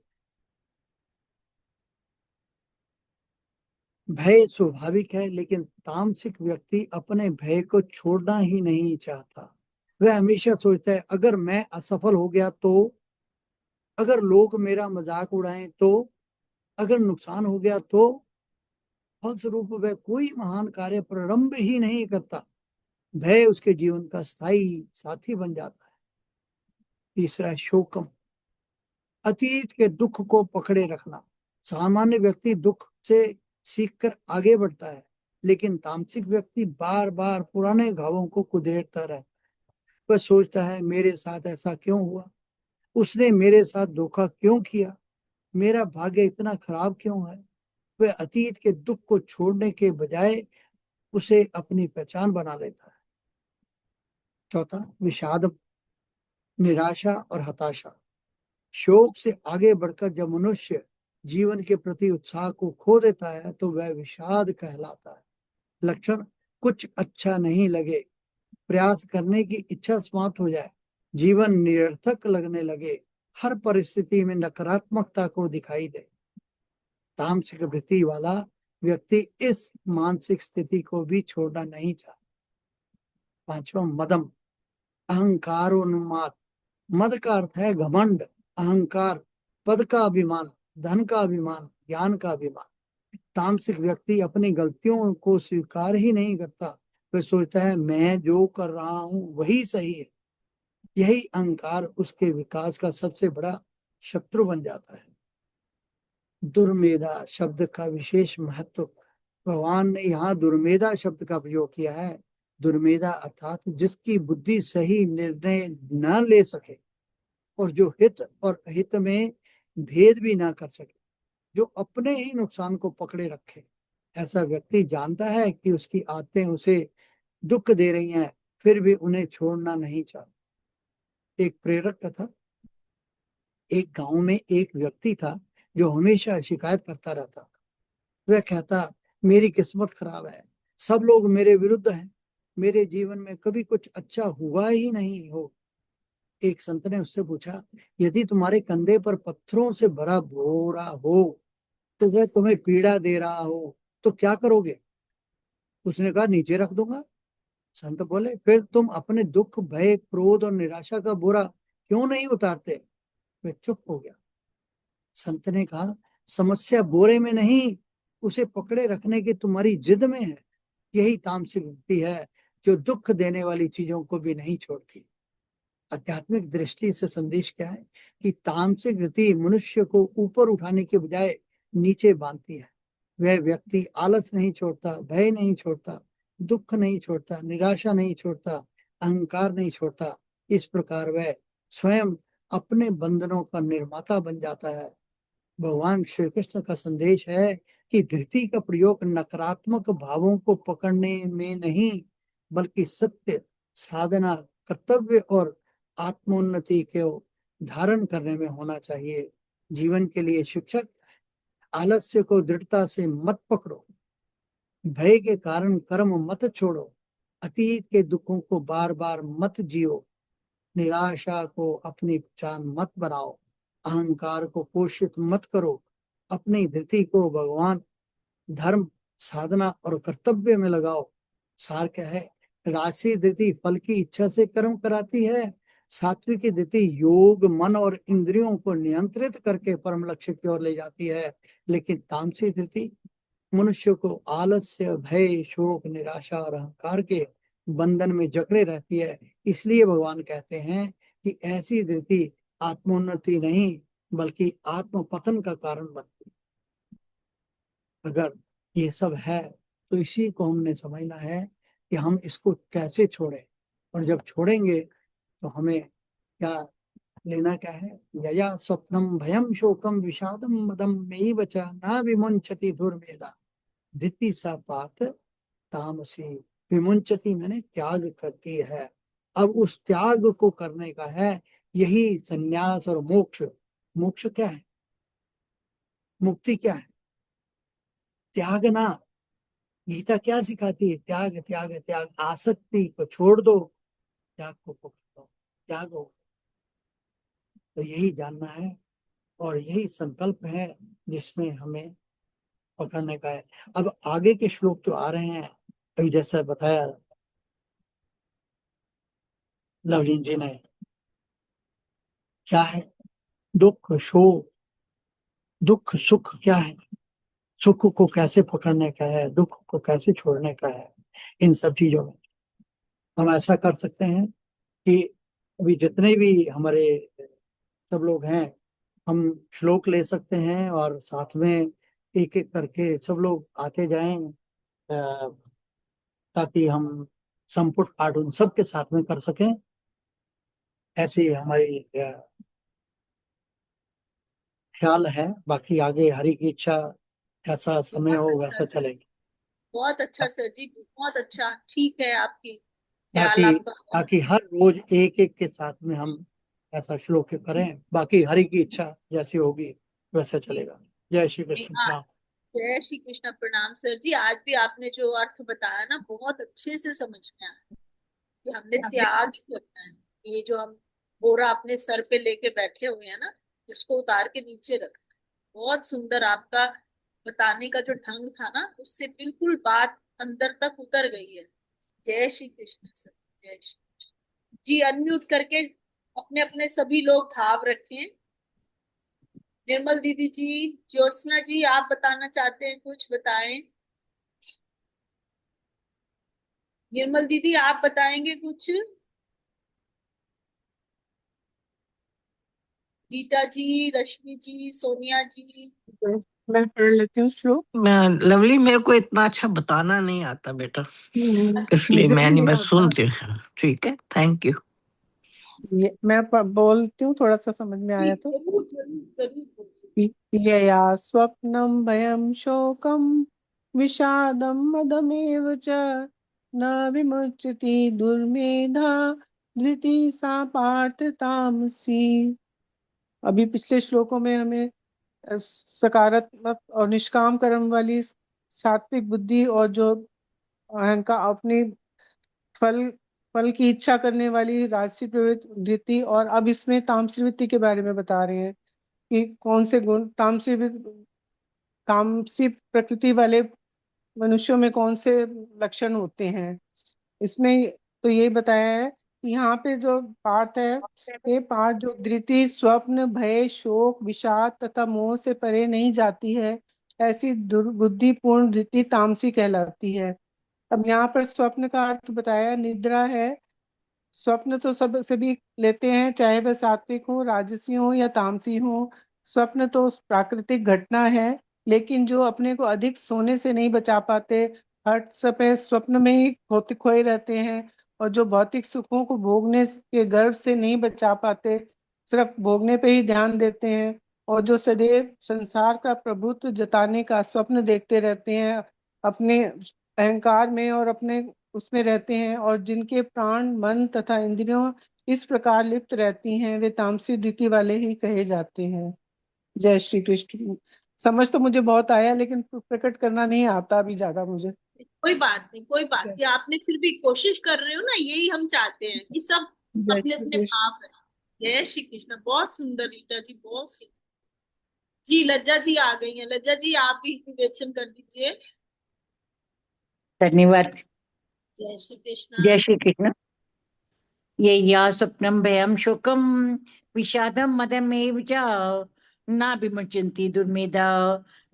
Speaker 1: भय स्वाभाविक है, लेकिन तामसिक व्यक्ति अपने भय को छोड़ना ही नहीं चाहता। वह हमेशा सोचता है अगर मैं असफल हो गया तो, अगर लोग मेरा मजाक उड़ाएं तो, अगर नुकसान हो गया तो। फलस्वरूप वह कोई महान कार्य प्रारंभ ही नहीं करता। भय उसके जीवन का स्थायी साथी बन जाता है। तीसरा, शोकम, अतीत के दुख को पकड़े रखना। सामान्य व्यक्ति दुख से सीखकर आगे बढ़ता है, लेकिन तामसिक व्यक्ति बार बार पुराने घावों को कुदेरता रहता है। वह सोचता है मेरे साथ ऐसा क्यों हुआ, उसने मेरे साथ धोखा क्यों किया, मेरा भाग्य इतना खराब क्यों है। वह अतीत के दुख को छोड़ने के बजाय उसे अपनी पहचान बना लेता है। चौथा, विषाद, निराशा और हताशा। शोक से आगे बढ़कर जब मनुष्य जीवन के प्रति उत्साह को खो देता है तो वह विषाद कहलाता है। लक्षण, कुछ अच्छा नहीं लगे, प्रयास करने की इच्छा समाप्त हो जाए, जीवन निरर्थक लगने लगे, हर परिस्थिति में नकारात्मकता को दिखाई दे। तामसिक वृत्ति वाला व्यक्ति इस मानसिक स्थिति को भी छोड़ना नहीं चाहता। पांचवा, मदम, अहंकारोन्माद। मद का अर्थ है घमंड, अहंकार, पद का अभिमान, धन का अभिमान, ज्ञान का अभिमान। तामसिक व्यक्ति अपनी गलतियों को स्वीकार ही नहीं करता। वह सोचता है मैं जो कर रहा हूं वही सही है। यही अहंकार उसके विकास का सबसे बड़ा शत्रु बन जाता है। दुर्मेधा शब्द का विशेष महत्व, भगवान ने यहाँ दुर्मेधा शब्द का प्रयोग किया है। दुर्मेधा अर्थात जिसकी बुद्धि सही निर्णय न ले सके और जो हित और अहित में भेद भी ना कर सके, जो अपने ही नुकसान को पकड़े रखे। ऐसा व्यक्ति जानता है कि उसकी आदतें उसे दुख दे रही हैं, फिर भी उन्हें छोड़ना नहीं चाहता। एक प्रेरक कथा। एक गांव में एक व्यक्ति था जो हमेशा शिकायत करता रहता। वह कहता मेरी किस्मत खराब है, सब लोग मेरे विरुद्ध हैं, मेरे जीवन में कभी कुछ अच्छा हुआ ही नहीं हो। एक संत ने उससे पूछा, यदि तुम्हारे कंधे पर पत्थरों से भरा बोरा हो तो वह तुम्हें पीड़ा दे रहा हो तो क्या करोगे? उसने कहा नीचे रख दूंगा। संत बोले फिर तुम अपने दुख, भय, क्रोध और निराशा का बोरा क्यों नहीं उतारते? वे चुप हो गया। संत ने कहा, समस्या बोरे में नहीं, उसे पकड़े रखने की तुम्हारी जिद में है। यही तामसिक वृत्ति है जो दुख देने वाली चीजों को भी नहीं छोड़ती। आध्यात्मिक दृष्टि से संदेश क्या है कि तामसिक वृत्ति मनुष्य को ऊपर उठाने के बजाय नीचे बांधती है। वह व्यक्ति आलस नहीं छोड़ता, भय नहीं छोड़ता, दुख नहीं छोड़ता, निराशा नहीं छोड़ता, अहंकार नहीं छोड़ता। इस प्रकार वह स्वयं अपने बंधनों का निर्माता बन जाता है। भगवान श्री कृष्ण का संदेश है कि धृति का प्रयोग नकारात्मक भावों को पकड़ने में नहीं, बल्कि सत्य, साधना, कर्तव्य और आत्मोन्नति को धारण करने में होना चाहिए। जीवन के लिए शिक्षक, आलस्य को दृढ़ता से मत पकड़ो, भय के कारण कर्म मत छोड़ो, अतीत के दुखों को बार बार मत जियो, निराशा को अपनी पहचान मत बनाओ, अहंकार को पोषित मत करो, अपनी धृति को भगवान, धर्म, साधना और कर्तव्य में लगाओ। सार क्या है? राशि धृति फल की इच्छा से कर्म कराती है, सात्विक धृति योग, मन और इंद्रियों को नियंत्रित करके परम लक्ष्य की ओर ले जाती है, लेकिन तामसिक धृति मनुष्य को आलस्य, भय, शोक, निराशा और अहंकार के बंधन में जकड़े रहती है। इसलिए भगवान कहते हैं कि ऐसी धृति आत्मोन्नति नहीं, बल्कि आत्म पतन का कारण बनती है। अगर ये सब है तो इसी को हमने समझना है कि हम इसको कैसे छोड़ें, और जब छोड़ेंगे तो हमें क्या लेना क्या है? यया स्वप्नम भयम शोकम विषादम मदम नैव च न विमुंचति दुर्मेधा धृति सा पात तामसी। विमुंचति मैंने त्याग करती है। अब उस त्याग को करने का है, यही संन्यास और मोक्ष। मोक्ष क्या है? मुक्ति क्या है? त्यागना। गीता क्या सिखाती है? त्याग त्याग त्याग। आसक्ति को छोड़ दो, त्याग को पकड़ दो, त्याग हो। तो यही जानना है और यही संकल्प है जिसमें हमें पकड़ने का है। अब आगे के श्लोक जो आ रहे हैं, अभी जैसा बताया लवलीन जी ने, क्या है? दुख, शोक, दुख, सुख क्या है? सुख को कैसे पकड़ने का है, दुख को कैसे छोड़ने का है। इन सब चीजों में हम ऐसा कर सकते हैं कि अभी जितने भी हमारे सब लोग हैं, हम श्लोक ले सकते हैं और साथ में एक एक करके सब लोग आते जाएं, ताकि हम संपुट पाठ उन सब के साथ में कर सकें। ऐसी हमारी ख्याल है। बाकी आगे हरि की इच्छा, जैसा समय हो वैसा चलेगा।
Speaker 2: बहुत अच्छा सर जी, बहुत अच्छा। ठीक है, आपकी ख्याल
Speaker 1: बाकी
Speaker 2: आपका
Speaker 1: बाकी हर रोज एक एक के साथ में हम ऐसा श्लोक करें। बाकी हरि की इच्छा जैसी होगी वैसा चलेगा। जय श्री कृष्ण।
Speaker 2: हाँ,
Speaker 1: प्रणाम।
Speaker 2: जय श्री कृष्ण। प्रणाम सर जी। आज भी आपने जो अर्थ बताया ना, बहुत अच्छे से समझ में आया कि हमने त्याग ही करना है। ये जो हम बोरा अपने सर पे लेके बैठे हुए हैं ना, इसको उतार के नीचे रखना है। बहुत सुंदर आपका बताने का जो ढंग था ना, उससे बिल्कुल बात अंदर तक उतर गई है। जय श्री कृष्ण सर। जय श्री जी। अनम्यूट करके अपने अपने सभी लोग भाव रखें। निर्मल दीदी जी, ज्योत्सना जी, आप बताना चाहते हैं कुछ? बताएं। निर्मल दीदी, आप बताएंगे कुछ? रीटा जी, रश्मि जी, सोनिया जी।
Speaker 8: मैं पढ़ लेती हूँ श्लोक।
Speaker 6: लवली, मेरे को इतना अच्छा बताना नहीं आता बेटा, इसलिए
Speaker 8: मुझे
Speaker 6: मैं
Speaker 8: भी
Speaker 6: नहीं,
Speaker 8: नहीं
Speaker 6: मैं
Speaker 8: आता।
Speaker 6: सुनती हूँ। ठीक है, थैंक यू।
Speaker 8: मैं बोलती हूँ, थोड़ा सा समझ में आया तो।
Speaker 2: जरूर जरूर जरूर बोलिए।
Speaker 8: यया स्वप्नम भयम शोकम विषादम मदमेव च न विमुच्यति दुर्मेधा धृति सा पार्थ तामसी। अभी पिछले श्लोकों में हमें सकारात्मक और निष्काम कर्म वाली सात्विक बुद्धि और जो अहंकार, अपनी फल फल की इच्छा करने वाली राजसी प्रवृत्ति, और अब इसमें तामसी वृत्ति के बारे में बता रहे हैं कि कौन से गुण तामसी प्रकृति वाले मनुष्यों में कौन से लक्षण होते हैं। इसमें तो ये बताया है कि यहाँ पे जो पार्थ है, ये पार्थ जो धृति स्वप्न भय शोक विषाद तथा मोह से परे नहीं जाती है, ऐसी दुर्बुद्धिपूर्ण धृति तामसी कहलाती है। अब यहाँ पर स्वप्न का अर्थ बताया, निद्रा है। स्वप्न तो सब सभी लेते हैं, चाहे वह सात्विक हो, राजसी हो या तामसी हो। स्वप्न तो प्राकृतिक घटना है, लेकिन जो अपने को अधिक सोने से नहीं बचा पाते, हर समय स्वप्न में ही खोते खोए रहते हैं, और जो भौतिक सुखों को भोगने के गर्व से नहीं बचा पाते, सिर्फ भोगने पे ही ध्यान देते हैं, और जो सदैव संसार का प्रभुत्व जताने का स्वप्न देखते रहते हैं, अपने अहंकार में और अपने उसमें रहते हैं, और जिनके प्राण मन तथा इंद्रियों इस प्रकार लिप्त रहती हैं, वे तामसी धृति वाले ही कहे जाते हैं। जय श्री कृष्ण। समझ तो मुझे बहुत आया, लेकिन प्रकट करना नहीं आता अभी ज्यादा मुझे।
Speaker 2: कोई बात नहीं, कोई बात नहीं, आपने फिर भी कोशिश कर रहे हो ना, यही हम चाहते हैं कि सब
Speaker 8: जय
Speaker 2: अपने
Speaker 8: श्री
Speaker 2: अपने
Speaker 8: कृष्ण।
Speaker 2: भाव करें। जय श्री कृष्ण। बहुत सुंदर रीटा जी, बहुत सुंदर। जी लज्जा जी आ गई हैं। लज्जा जी आप भी विवेचन कर दीजिए।
Speaker 5: धन्यवाद।
Speaker 2: जय श्री कृष्ण।
Speaker 5: जय श्री कृष्ण। ये या स्वप्नम भयम शोकम विषादम मदमेव च ना विमुच्यन्ति दुर्मेधा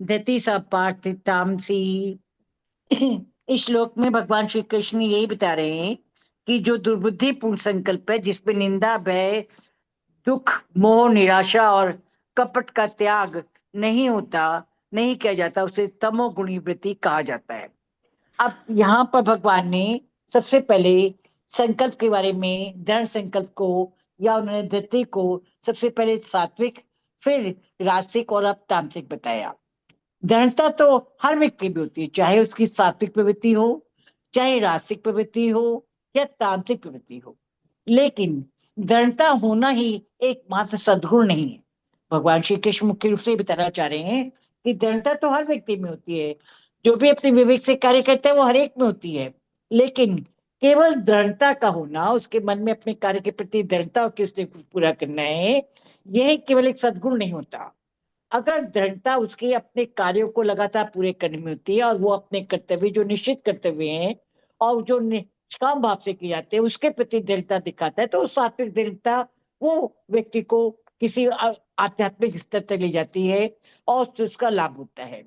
Speaker 5: धृति सा पार्थ तामसी। इस श्लोक में भगवान श्री कृष्ण यही बता रहे हैं कि जो दुर्बुद्धि पूर्ण संकल्प है, जिसपे निंदा भय दुख मोह निराशा और कपट का त्याग नहीं होता, नहीं किया जाता, उसे तमोगुणी वृत्ति कहा जाता है। अब यहाँ पर भगवान ने सबसे पहले संकल्प के बारे में, दृढ़ संकल्प को या उन्होंने धृति को सबसे पहले सात्विक, फिर रासिक और अब तामसिक बताया। दृढ़ता तो हर व्यक्ति में होती है, चाहे उसकी सात्विक प्रवृत्ति हो, चाहे रासिक प्रवृत्ति हो या तामसिक प्रवृत्ति हो, लेकिन दृढ़ता होना ही एकमात्र सद्गुण नहीं है। भगवान श्री कृष्ण मुख्य रूप से बताना चाह रहे हैं कि दृढ़ता तो हर व्यक्ति में होती है, जो भी अपने विवेक से कार्य करता है वो हर एक में होती है, लेकिन केवल दृढ़ता का होना, उसके मन में अपने कार्य के प्रति दृढ़ता होकर उसने कुछ पूरा करना है, यह केवल एक सद्गुण नहीं होता। अगर दृढ़ता उसके अपने कार्यों को लगातार पूरे करने में होती है, और वो अपने कर्तव्य जो निश्चित कर्तव्य हैं और जो निष्काम भाव से किए जाते हैं उसके प्रति दृढ़ता दिखाता है, तो सात्विक दृढ़ता वो व्यक्ति को किसी आध्यात्मिक स्तर तक ले जाती है और उससे उसका लाभ होता है।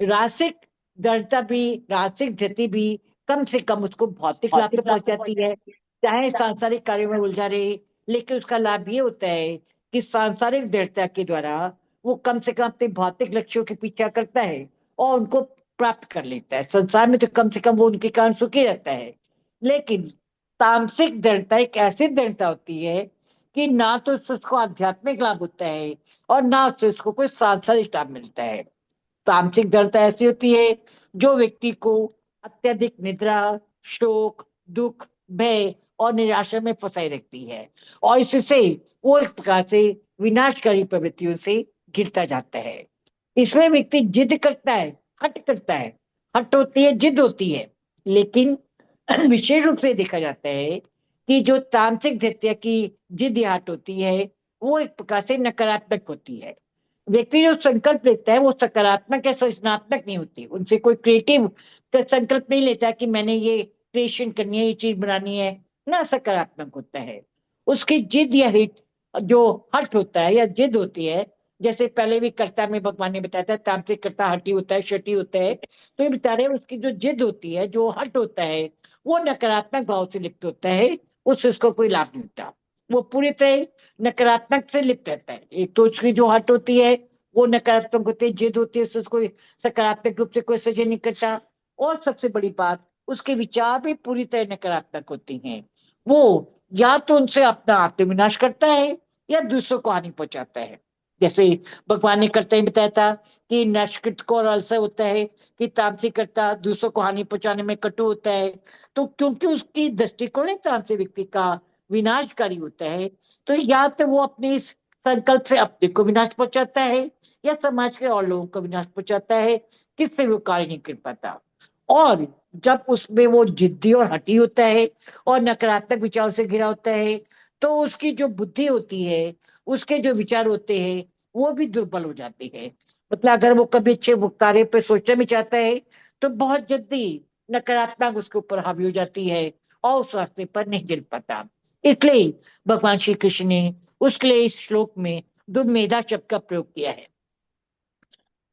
Speaker 5: रासिक दृढ़ता भी, रासिक धृति भी कम से कम उसको भौतिक लाभ तो पहुंचाती है, चाहे सांसारिक कार्यों में उलझा रहे, लेकिन उसका लाभ ये होता है कि सांसारिक दृढ़ता के द्वारा वो कम से कम अपने भौतिक लक्ष्यों के पीछा करता है और उनको प्राप्त कर लेता है। संसार में तो कम से कम वो उनके कारण सुखी रहता है। लेकिन तामसिक दृढ़ता एक ऐसी दृढ़ता होती है कि ना तो उसको आध्यात्मिक लाभ होता है और ना उससे उसको कोई सांसारिक लाभ मिलता है। तामसिक दृढ़ता ऐसी होती है जो व्यक्ति को अत्यधिक निद्रा, शोक, दुख, भय और निराशा में फंसाई रखती है, और इससे वो एक प्रकार से विनाशकारी प्रवृत्तियों से गिरता जाता है। इसमें व्यक्ति जिद करता है, हट करता है, हट होती है, जिद होती है, लेकिन विशेष रूप से देखा जाता है कि जो तामसिक धृत्य की जिद या हट होती है वो एक प्रकार से नकारात्मक होती है। व्यक्ति जो संकल्प लेता है वो सकारात्मक या सृजनात्मक नहीं होती, उनसे कोई क्रिएटिव संकल्प नहीं लेता कि मैंने ये क्रिएशन करनी है, ये चीज बनानी है, ना सकारात्मक होता है। उसकी जिद या हिट, जो हट होता है या जिद होती है, जैसे पहले भी कर्ता में भगवान ने बताया था, तामसिक कर्ता हटी होता है, शटी होता है, तो ये बता रहे हैं उसकी जो जिद होती है, जो हट होता है, वो नकारात्मक भाव से लिप्त होता है, उससे उसको कोई लाभ नहीं मिलता, वो पूरी तरह नकारात्मक से लिप्त रहता है। एक तो उसकी जो हट होती है वो नकारात्मक होती है, जिद होती है, उससे उसको सकारात्मक रूप से कोई सजे नहीं करता, और सबसे बड़ी बात उसके विचार भी पूरी तरह नकारात्मक होती हैं। वो या तो उनसे अपना आत्मविनाश करता है या दूसरों को हानि पहुंचाता है। जैसे भगवान ने करता ही बताया था कि नष्कृत को और अल्सर होता है कि तामसिक करता दूसरों को हानि पहुंचाने में कटु होता है, तो क्योंकि उसकी दृष्टिकोण तामसिक व्यक्ति का विनाशकारी होता है, तो या तो वो अपने इस संकल्प से अपने को विनाश पहुंचाता है या समाज के और लोगों को विनाश पहुंचाता है, किससे वो कार्य नहीं कर पाता। और जब उसमें वो जिद्दी और हठी होता है और नकारात्मक विचारों से घिरा होता है, तो उसकी जो बुद्धि होती है, उसके जो विचार होते हैं, वो भी दुर्बल हो जाते हैं। मतलब अगर वो कभी अच्छे कार्य पे सोचना भी चाहता है तो बहुत जल्दी नकारात्मक उसके ऊपर हावी हो जाती है और उस रास्ते पर नहीं चल पाता। इसलिए भगवान श्री कृष्ण ने उसके लिए इस श्लोक में दुर्मेधा शब्द का प्रयोग किया है।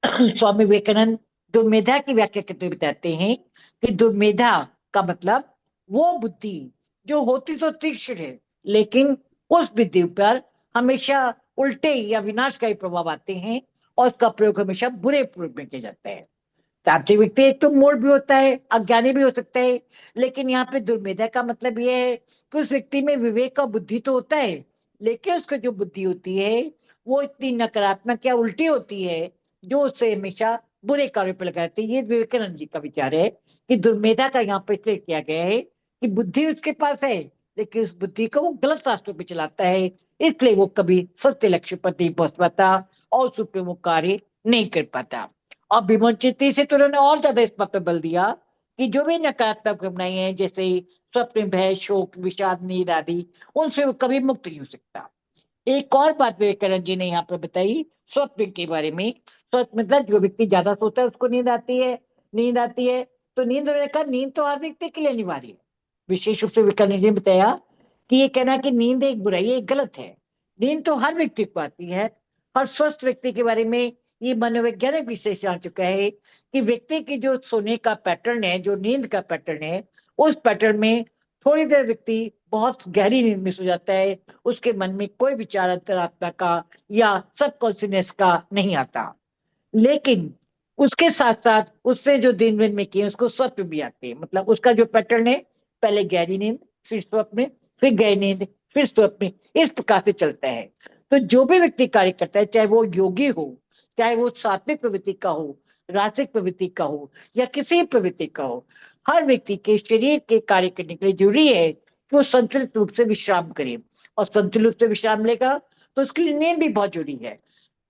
Speaker 5: स्वामी विवेकानंद दुर्मेधा की व्याख्या करते हुए बताते हैं कि दुर्मेधा का मतलब वो बुद्धि जो होती तो तीक्ष्ण है, लेकिन उस बुद्धि पर हमेशा उल्टे या विनाशकारी प्रभाव आते हैं और उसका प्रयोग हमेशा बुरे प्रयोग में किया जाता है। तार्किक व्यक्ति एक तो मूड भी होता है, अज्ञानी भी हो सकता है, लेकिन यहाँ पे दुर्मेधा का मतलब यह है कि उस व्यक्ति में विवेक और बुद्धि तो होता है, लेकिन उसकी जो बुद्धि होती है वो इतनी नकारात्मक या उल्टी होती है जो उससे हमेशा बुरे कार्यों पर लगाते हैं। ये विवेकानंद जी का विचार है कि दुर्मेधा का यहाँ पे इसलिए किया गया है कि बुद्धि उसके पास है, लेकिन उस बुद्धि को वो गलत रास्तों पर चलाता है, इसलिए वो कभी सत्य लक्ष्य पर नहीं पहुंच पाता और उस पे वो कार्य नहीं कर पाता। और विमोचित से तो उन्होंने और ज्यादा इस बात पर बल दिया कि जो भी नकारात्मक भावनाएं हैं, जैसे स्वप्न, भय, शोक, विषाद, नींद आदि, उनसे वो कभी मुक्त नहीं हो सकता। एक और बात विवेकानंद जी ने यहाँ पर बताई स्वप्न के बारे में। स्वप्न मतलब जो व्यक्ति ज्यादा सोता है उसको नींद आती है, नींद आती है। तो नींद, उन्होंने कहा नींद तो हर व्यक्ति के लिए अनिवार्य है। विशेष रूप से विवेकानंद जी ने बताया कि ये कहना कि नींद एक बुराई है, गलत है। नींद तो हर व्यक्ति को आती है। हर स्वस्थ व्यक्ति के बारे में ये मनोवैज्ञानिक विश्लेषण आ चुका है कि व्यक्ति की जो सोने का पैटर्न है, जो नींद का पैटर्न है, उस पैटर्न में थोड़ी देर व्यक्ति बहुत गहरी नींद में सो जाता है, उसके मन में कोई विचार अंतरात्मा का या सबकॉन्शियसनेस का नहीं आता। लेकिन उसके साथ साथ उसने जो दिन दिन में किए उसको स्वप्न भी आते हैं। मतलब उसका जो पैटर्न है, पहले गहरी नींद, फिर स्वप्न, फिर गहरी नींद, फिर स्वप्न, इस प्रकार से चलता है। तो जो भी व्यक्ति कार्य करता है, चाहे वो योगी हो, चाहे वो सात्विक प्रवृत्ति का हो, रासिक प्रवृत्ति का हो या किसी प्रवृत्ति का हो, हर व्यक्ति के शरीर के कार्य करने के लिए जरूरी है कि वो संतुलित रूप से विश्राम करे। और संतुलित रूप से विश्राम लेगा तो उसके लिए नींद भी बहुत जरूरी है।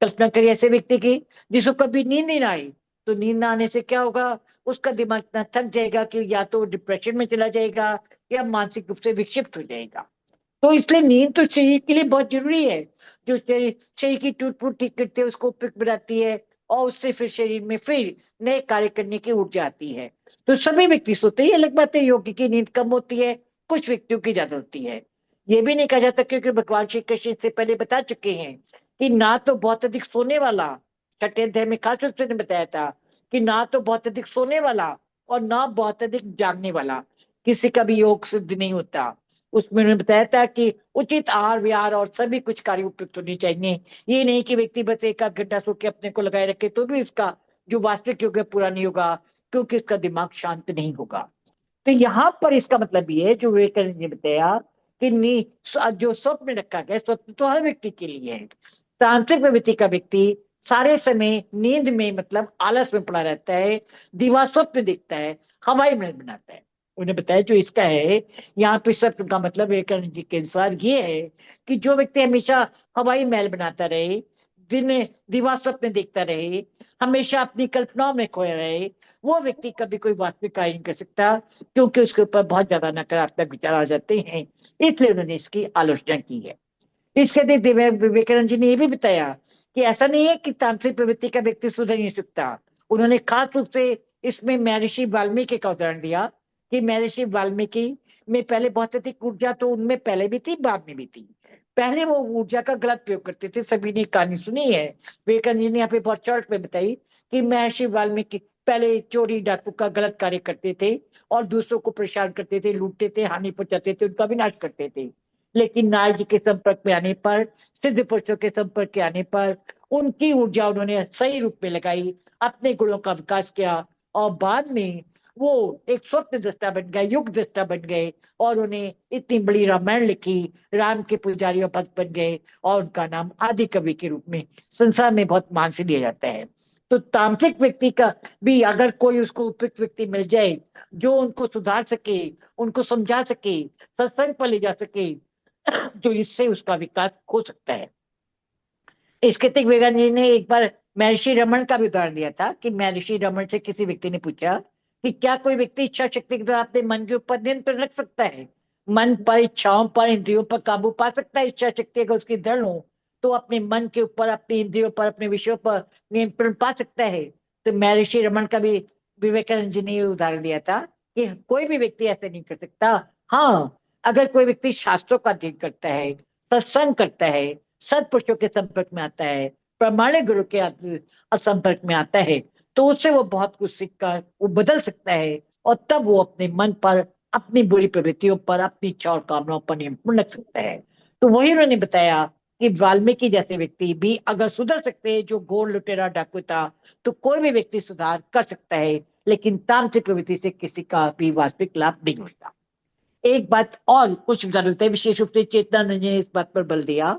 Speaker 5: कल्पना करिए ऐसे व्यक्ति की जिसको कभी नींद नहीं आई, तो नींद ना आने से क्या होगा, उसका दिमाग इतना थक जाएगा कि या तो डिप्रेशन में चला जाएगा या मानसिक रूप से विक्षिप्त हो जाएगा। तो इसलिए नींद तो शरीर के लिए बहुत जरूरी है। जो शरीर शरीर की टूट फूट ठीक करती है, उसको उपयुक्त बनाती है और उससे फिर शरीर में फिर नए कार्य करने की ऊर्जा आती है। तो सभी व्यक्ति सोते ही, अलग बात है योगी की नींद कम होती है, कुछ व्यक्तियों की ज्यादा होती है। ये भी नहीं कहा जाता, क्योंकि भगवान श्री कृष्ण इससे पहले बता चुके हैं कि ना तो बहुत अधिक सोने वाला, छठे अध्याय में खास रूप से ने बताया था कि ना तो बहुत अधिक सोने वाला और ना बहुत अधिक जागने वाला किसी का भी योग सिद्ध नहीं होता। उसमें उन्होंने बताया था कि उचित आहार विहार और सभी कुछ कार्य उपयुक्त होने चाहिए। ये नहीं कि व्यक्ति बस एक आध घंटा सो के अपने को लगाए रखे तो भी उसका जो वास्तविक योग है पूरा नहीं होगा, क्योंकि उसका दिमाग शांत नहीं होगा। तो यहाँ पर इसका मतलब ये है जो विवेकानंद ने बताया कि जो स्वप्न रखा गया, स्वप्न तो हर व्यक्ति के लिए है। तांत्रिक प्रवृत्ति का व्यक्ति सारे समय नींद में, मतलब आलस में पड़ा रहता है, दिवा स्वप्न देखता है, हवाई महल बनाता है। उन्हें बताया जो इसका है, यहाँ पे स्वप्न का मतलब विवेकानंद जी के अनुसार ये है कि जो व्यक्ति हमेशा हवाई महल बनाता रहे, दिन दिवा स्वप्न देखता रहे, हमेशा अपनी कल्पनाओं में खोया रहे, वो व्यक्ति कभी कोई वास्तविक कार्य नहीं कर सकता, क्योंकि उसके ऊपर बहुत ज्यादा नकारात्मक विचार आ जाते हैं। इसलिए उन्होंने इसकी आलोचना की है। इसके अतिरिक्त विवेकानंद जी ने यह भी बताया कि ऐसा नहीं है कि तांत्रिक प्रवृत्ति का व्यक्ति सुधर नहीं सकता। उन्होंने खास रूप से इसमें महर्षि वाल्मीकि का उदाहरण दिया कि महर्षि वाल्मीकि में पहले बहुत अधिक ऊर्जा तो उनमें पहले भी थी, बाद में भी थी। पहले वो ऊर्जा का गलत प्रयोग करते थे, सभी ने कहानी सुनी है। विवेकानंद जी ने यहाँ पे बहुत शॉर्ट में बताई कि महर्षि वाल्मीकि पहले चोरी डाकू का गलत कार्य करते थे और दूसरों को परेशान करते थे, लूटते थे, हानि पहुंचाते थे, उनका विनाश करते थे। लेकिन नारद जी के संपर्क में आने पर, सिद्ध पुरुषों के संपर्क के आने पर उनकी ऊर्जा उन्होंने सही रूप में लगाई, अपने गुणों का विकास किया और बाद में वो एक स्वप्न दृष्टा बन गए, युग दृष्टा बन गए और उन्हें इतनी बड़ी रामायण लिखी, राम के पुजारी और भक्त बन गए और उनका नाम आदि कवि के रूप में संसार में बहुत मान से लिया जाता है। तो तांत्रिक व्यक्ति का भी अगर कोई उसको उपयुक्त व्यक्ति मिल जाए जो उनको सुधार सके, उनको समझा सके, सत्संग पर ले जा सके, तो इससे उसका विकास हो सकता है। इसके तक विवेकानंद जी ने एक बार महर्षि रमन का भी उदाहरण दिया था कि महर्षि रमन से किसी व्यक्ति ने पूछा कि क्या कोई व्यक्ति इच्छा शक्ति के द्वारा अपने मन के ऊपर नियंत्रण रख सकता है, मन पर, इच्छाओं पर, इंद्रियों पर काबू पा सकता है। इच्छा शक्ति अगर उसकी दृढ़ हो तो अपने मन के ऊपर, अपनी इंद्रियों पर, अपने विषयों पर नियंत्रण पा सकता है। तो महर्षि रमन का भी विवेकानंद जी ने उदाहरण दिया था कि कोई भी व्यक्ति ऐसे नहीं कर सकता हाँ, अगर कोई व्यक्ति शास्त्रों का अध्ययन करता है, सत्संग करता है, सत्पुरुषों के संपर्क में आता है, प्रामाणिक गुरु के संपर्क में आता है, तो उससे वो बहुत कुछ सीखकर वो बदल सकता है, और तब वो अपने मन पर, अपनी बुरी प्रवृत्तियों पर, अपनी इच्छा और कामनाओं पर नियंत्रण रख सकता है। तो वही उन्होंने बताया कि वाल्मीकि जैसे व्यक्ति भी अगर सुधर सकते हैं, जो घोर लुटेरा डाकू था, तो कोई भी व्यक्ति सुधार कर सकता है, लेकिन तांत्रिक प्रवृत्ति से किसी का भी वास्तविक लाभ नहीं होता। एक बात और कुछ जरूरत है, विशेष रूप से चेतन ने इस बात पर बल दिया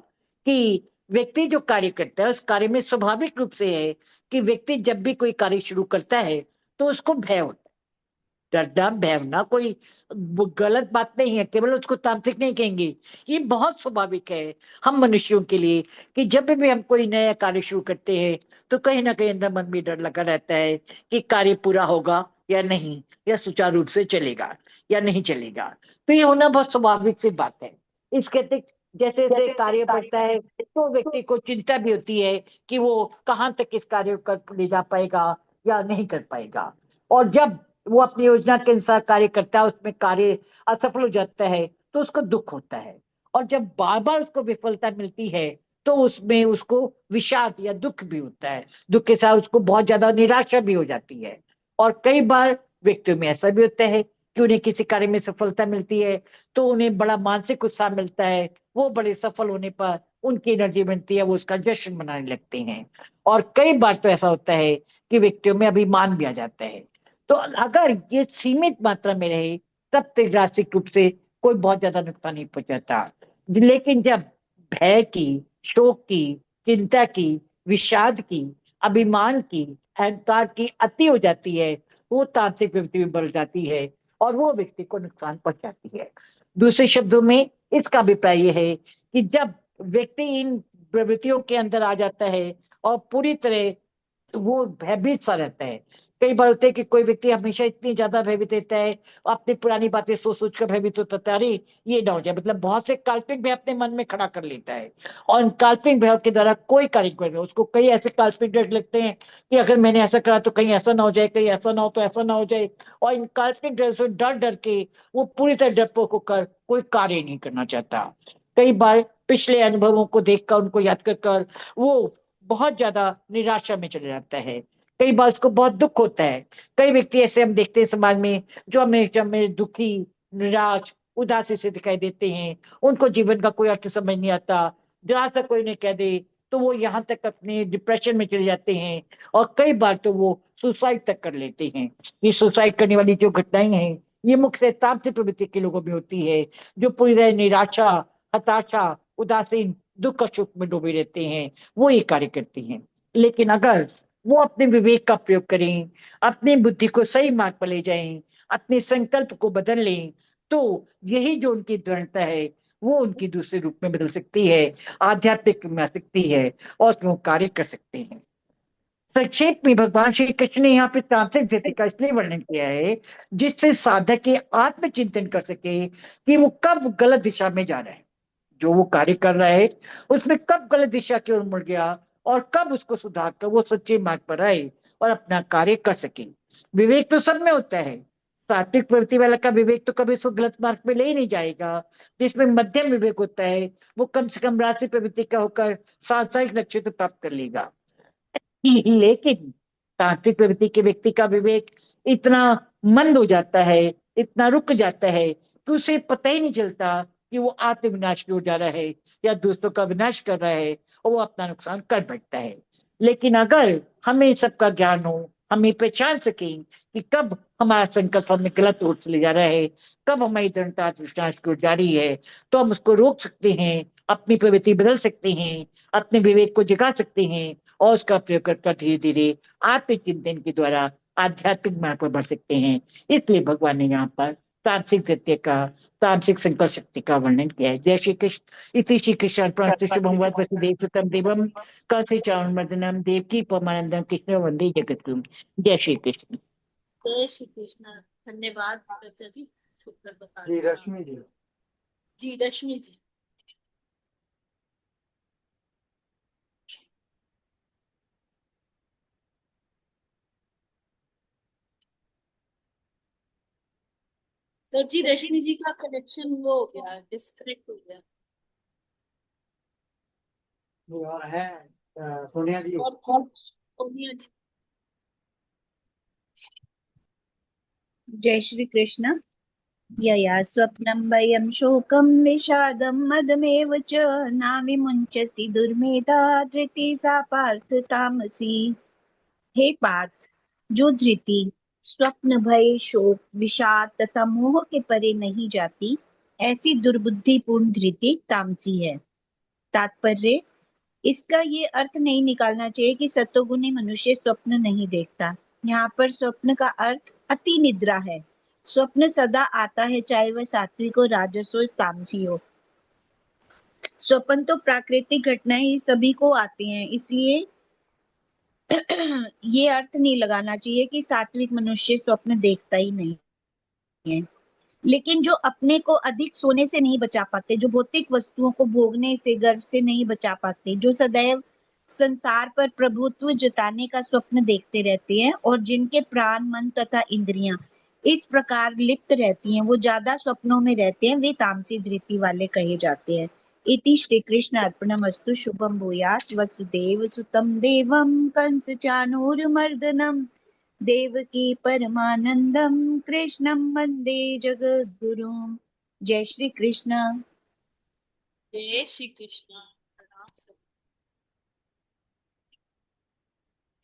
Speaker 5: कि व्यक्ति जो कार्य करता है उस कार्य में स्वाभाविक रूप से है कि व्यक्ति जब भी कोई कार्य शुरू करता है तो उसको भय होता है। डरना भयना कोई गलत बात नहीं है, केवल उसको तांत्रिक नहीं कहेंगे, ये बहुत स्वाभाविक है हम मनुष्यों के लिए कि जब भी हम कोई नया कार्य शुरू करते हैं तो कहीं ना कहीं अंदर मन में डर लगा रहता है कि कार्य पूरा होगा या नहीं, या सुचारू रूप से चलेगा या नहीं चलेगा। तो ये होना बहुत स्वाभाविक सी बात है। इसके अतिरिक्त जैसे जैसे कार्य बढ़ता है तो व्यक्ति को चिंता भी होती है कि वो कहाँ तक इस कार्य को कर ले जा पाएगा या नहीं कर पाएगा। और जब वो अपनी योजना के अनुसार कार्य करता है, उसमें कार्य असफल हो जाता है तो उसको दुख होता है, और जब बार बार उसको विफलता मिलती है तो उसमें उसको विषाद या दुख भी होता है। दुख के साथ उसको बहुत ज्यादा निराशा भी हो जाती है। और कई बार व्यक्तियों में ऐसा भी होता है कि उन्हें किसी कार्य में सफलता मिलती है तो उन्हें बड़ा मानसिक उत्साह मिलता है, वो बड़े सफल होने पर उनकी एनर्जी बनती है, वो उसका जश्न मनाने लगते हैं। और कई बार तो ऐसा होता है कि व्यक्तियों में अभिमान भी आ जाता है। तो अगर ये सीमित मात्रा में रहे तब तक राष्ट्रिक रूप से कोई बहुत ज्यादा नुकसान नहीं पहुंचाता। लेकिन जब भय की, शोक की, चिंता की, विषाद की, अभिमान की, अहंकार की अति हो जाती है, वो तांत्रिक प्रवृत्ति में बढ़ जाती है और वो व्यक्ति को नुकसान पहुंचाती है। दूसरे शब्दों में इसका अभिप्राय यह है कि जब व्यक्ति इन प्रवृत्तियों के अंदर आ जाता है और पूरी तरह वो भयभीत सा रहता है। कई बार होता है कि कोई व्यक्ति हमेशा इतनी ज्यादा भयभीत रहता है, अपनी पुरानी बातें सोच सोच कर भयभीत होता है, अरे ये ना हो जाए, मतलब बहुत से काल्पनिक भय अपने मन में खड़ा कर लेता है। और इन काल्पनिक भय के द्वारा कोई कार्य कर रहे उसको कई ऐसे काल्पनिक डर लगते हैं कि अगर मैंने ऐसा करा तो कहीं ऐसा ना हो जाए, कहीं ऐसा ना हो तो ऐसा ना हो जाए। और इन काल्पनिक डर से डर डर के वो पूरी तरह डरपोक होकर कोई कार्य नहीं करना चाहता। कई बार पिछले अनुभवों को देखकर, उनको याद कर कर वो बहुत ज्यादा निराशा में चले जाता है। कई बार उसको बहुत दुख होता है। कई व्यक्ति ऐसे हम देखते हैं समाज में जो हमेशा में दुखी, निराश, उदासी से दिखाई देते हैं। उनको जीवन का कोई अर्थ समझ नहीं आता। जरा सा कोई उन्हें कह दे तो वो यहाँ तक अपने डिप्रेशन में चले जाते हैं, और कई बार तो वो सुसाइड तक कर लेते हैं। ये सुसाइड करने वाली जो घटनाएं हैं ये मुख्य तामसिक प्रवृत्ति के लोगों में होती है, जो पूरी तरह निराशा, हताशा, उदासीन, दुख और सुख में डूबे रहते हैं, वो ये कार्य करती हैं। लेकिन अगर वो अपने विवेक का प्रयोग करें, अपनी बुद्धि को सही मार्ग पर ले जाएं, अपने संकल्प को बदल लें, तो यही जो उनकी दृढ़ता है वो उनकी दूसरे रूप में बदल सकती है, आध्यात्मिक में आ सकती है, और उसमें वो कार्य कर सकते हैं। संक्षेप में भगवान श्री कृष्ण ने यहाँ पे तांत्रिक जाति का इसलिए वर्णन किया है जिससे साधक ये आत्मचिंतन कर सके कि वो कब गलत दिशा में जा रहा है, जो वो कार्य कर रहा है उसमें कब गलत दिशा की ओर मुड़ गया, और कब उसको सुधार कर वो सच्चे मार्ग पर आए और अपना कार्य कर सके। विवेक तो सब में होता है। सात्विक प्रवृत्ति वाला का विवेक तो कभी उसको गलत मार्ग में ले ही नहीं जाएगा। जिसमें मध्यम विवेक होता है वो कम से कम राशि प्रवृत्ति का होकर सांसारिक लक्ष्य तो प्राप्त कर लेगा। लेकिन तांत्रिक प्रवृत्ति के व्यक्ति का विवेक इतना मंद हो जाता है, इतना रुक जाता है कि उसे पता ही नहीं चलता कि वो आत्मविनाश की ओर जा रहा है या दूसरों का विनाश कर रहा है, और वो अपना नुकसान कर बैठता है। लेकिन अगर हमें सबका ज्ञान हो, हमें पहचान सकें कि कब हमारा संकल्प हमें गलत ओर से ले जा रहा है, कब हमारी दृढ़ता विश्वास की ओर जा रही है, तो हम उसको रोक सकते हैं, अपनी प्रवृत्ति बदल सकते हैं, अपने विवेक को जगा सकते हैं, और उसका प्रयोग कर धीरे धीरे आत्मचिंतन के द्वारा आध्यात्मिक मार्ग पर बढ़ सकते हैं। इसलिए भगवान ने यहाँ पर तामसिक सत्य का, तामसिक संकल्प शक्ति का वर्णन किया है। जय श्री कृष्ण। इति श्री कृष्ण शुभम वसुदेव सुतम देवम कंस चारण मर्दनम देवकी परमानंदम कृष्ण वंदे जगत। जय श्री कृष्ण।
Speaker 2: जय श्री कृष्ण। धन्यवाद रचा जी, सुंदर बता
Speaker 1: जी
Speaker 2: दिया।
Speaker 1: रश्मि जी।
Speaker 2: जी रश्मि जी। सर जी रश्मि जी का कनेक्शन वो हो गया, डिस्कनेक्ट हो गया।
Speaker 1: और है सोनिया जी।
Speaker 2: और सोनिया जी।
Speaker 9: जय श्री कृष्ण। यया स्वप्नं भयं शोकं विषादं मदमेव च न विमुञ्चति दुर्मेधा धृति सा पार्थ तामसी। हे पार्थ, जो धृति स्वप्न भय शोक विषाद तथा मोह के परे नहीं जाती, ऐसी दुर्बुद्धिपूर्ण धृति तामसी है। तात्पर्य, इसका ये अर्थ नहीं निकालना चाहिए कि सत्वगुणी मनुष्य स्वप्न नहीं देखता। यहाँ पर स्वप्न का अर्थ अति निद्रा है। स्वप्न सदा आता है, चाहे वह सात्विक हो, राजस हो, तामसी हो। स्वप्न तो प्राकृतिक घटनाएं ही सभी को आती हैं, इसलिए ये अर्थ नहीं लगाना चाहिए कि सात्विक मनुष्य स्वप्न देखता ही नहीं है। लेकिन जो अपने को अधिक सोने से नहीं बचा पाते, जो भौतिक वस्तुओं को भोगने से, गर्व से नहीं बचा पाते, जो सदैव संसार पर प्रभुत्व जताने का स्वप्न देखते रहते हैं और जिनके प्राण, मन तथा इंद्रियां इस प्रकार लिप्त रहती हैं, वो ज्यादा स्वप्नों में रहते हैं, वे तामसी धृति वाले कहे जाते हैं। इति श्री कृष्ण अर्पणमस्तु। शुभम भूयात्। वसुदेव सुतम देवम कंस चाणूरमर्दनम देवकी परमानंदम कृष्णं वंदे जगद्गुरुं। जय श्री कृष्ण।
Speaker 2: जय श्री कृष्ण। प्रणाम सर।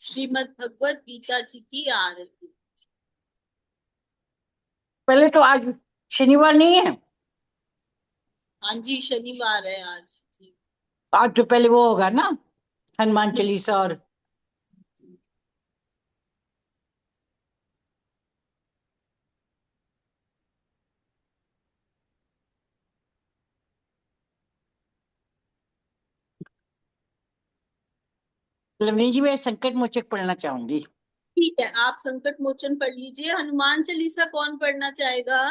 Speaker 2: श्रीमद् भगवत गीता जी की आरती।
Speaker 5: पहले तो आज शनिवार नहीं है,
Speaker 2: हाँ जी, शनिवार है आज जी।
Speaker 5: आज तो पहले वो होगा ना, हनुमान चालीसा और लवनी जी मैं संकट मोचक पढ़ना चाहूंगी।
Speaker 2: ठीक है, आप संकट मोचन पढ़ लीजिए। हनुमान चालीसा कौन पढ़ना चाहेगा?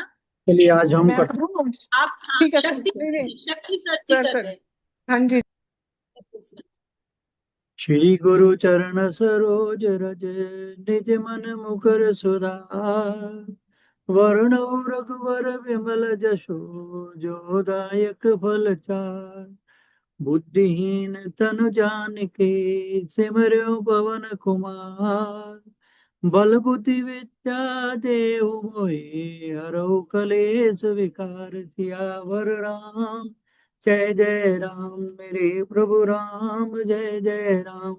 Speaker 1: चलिए आज हम
Speaker 8: मैं
Speaker 1: कर
Speaker 8: पढ़ूं?
Speaker 2: आप? हाँ,
Speaker 8: ठीक है सर।
Speaker 2: शक्ति
Speaker 8: नहीं, नहीं,
Speaker 2: शक्ति सर जी
Speaker 8: सर
Speaker 2: कर
Speaker 8: सर।
Speaker 2: रहे हैं।
Speaker 8: हाँ जी।
Speaker 2: शक्ति सर।
Speaker 1: श्री गुरु चरण सरोज रज निज मन मुकर सुधार वर्ण रघुवर विमल जसो जो दायक फल चार बुद्धिहीन तनु जानिके सिमरयो पवन कुमार बल बुद्धि विद्या देहु मोहि हरौ कलेश विकार सियावर राम जय जय राम मेरे प्रभु राम जय जय राम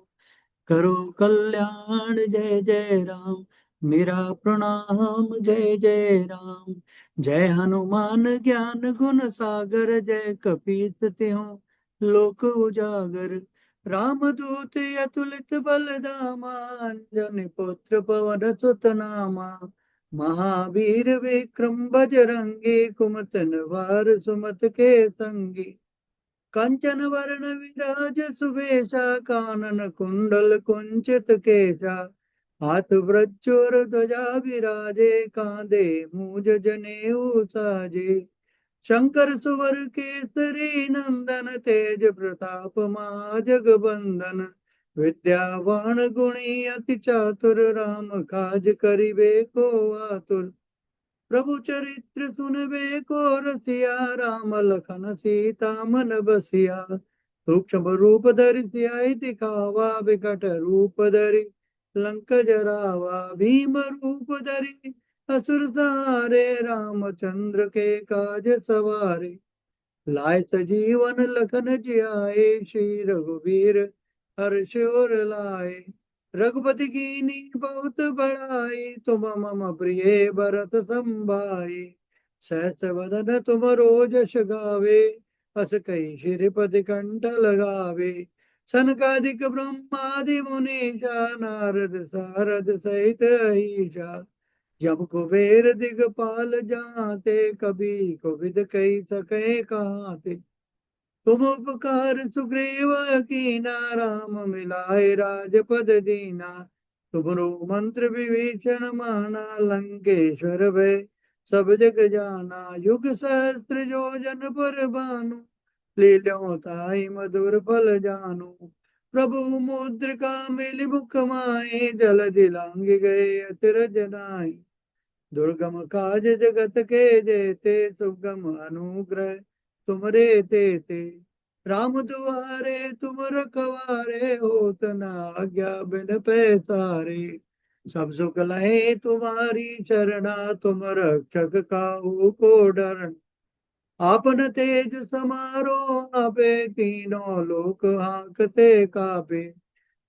Speaker 1: करो कल्याण जय जय राम मेरा प्रणाम जय जय राम जय हनुमान ज्ञान गुण सागर जय कपीस तिहुँ लोक उजागर रामदूत अतुलित बल धामा अंजनी पुत्र पवन सुत नामा महावीर विक्रम बजरंगी कुमत निवार सुमत के संगी कंचन वरण विराज सुबेशा कानन कुंडल कुंचित केशा हाथ वृक्षोर ध्वजा विराजे कांधे मूज जनेऊ साजे शंकर सुवर केसरी नंदन तेज प्रताप मा जगबंदन विद्यावान गुणी अति चातुर राम काज करिबे को आतुर प्रभु चरित्र सुनबे को रसिया राम लखन सीता मन बसिया सूक्ष्म रूप धरि सियाई दिखावा विकट रूप धरि लंक जरावा भीम रूप धरि असुर सहारे रामचंद्र के काज सवारे लाए सजीवन लखन जियाए श्री रघुवीर हर्ष और लाए रघुपति कीनी बहुत बड़ाई तुम मम प्रिय भरत संभाई सहस वदन तुम रोजस गावे अस कई श्रीपति कंठ लगावे सनकादिक ब्रह्मादि मुनीषा नारद सारद सहित ईशा जब कुबेर दिगपाल जाते कभी कोविद कही सके कहाते तुम उपकार सुग्रीव कीना राम मिलाए राजपद दीना तुमरो मंत्र विभीषण माना लंकेश्वर भय सब जग जाना युग सहस्त्र योजन पर भानु लील्यों ताई मधुर फल जानु प्रभु मुद्रिका मिली मुख माए जल दिलांग गए अतिरज नाई दुर्गम काज जगत के जेते, सुगम अनुग्रह तुमरे तेते। राम दुआरे तुम रखवारे, होत न आज्ञा बिन पैसारे। सब सुख लहे तुम्हारी चरणा, तुम रक्षक काहू को डरन। आपन तेज समारो आपे, तीनों लोक हांकते कापे।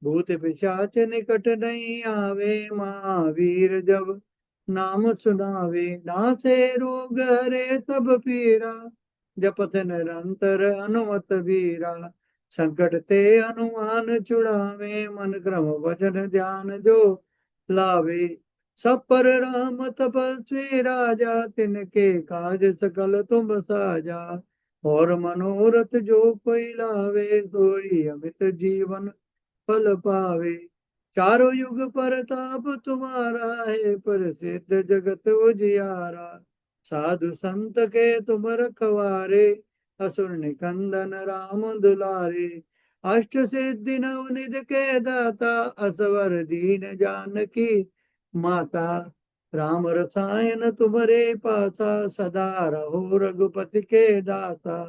Speaker 1: भूत पिशाच निकट नहीं आवे, महावीर जब नाम सुनावे। नासे रोग हरे सब पीरा, जपत निरंतर हनुमत बीरा। संकट ते हनुमान छुड़ावे, मन क्रम वचन ध्यान जो लावे। सब पर राम तपस्वी राजा, तिनके काज सकल तुम साजा। और मनोरथ जो कोई लावे, सोई अमित जीवन फल पावे। चारों युग परताप तुम्हारा है, प्रसिद्ध जगत उजियारा। साधु संत के तुम रखवारे, असुर निकंदन राम दुलारे। अष्ट सिद्धि नवनिध के दाता, असवर दीन जानकी माता। राम रसायन तुम्हारे पासा, सदा रहो रघुपति के दासा।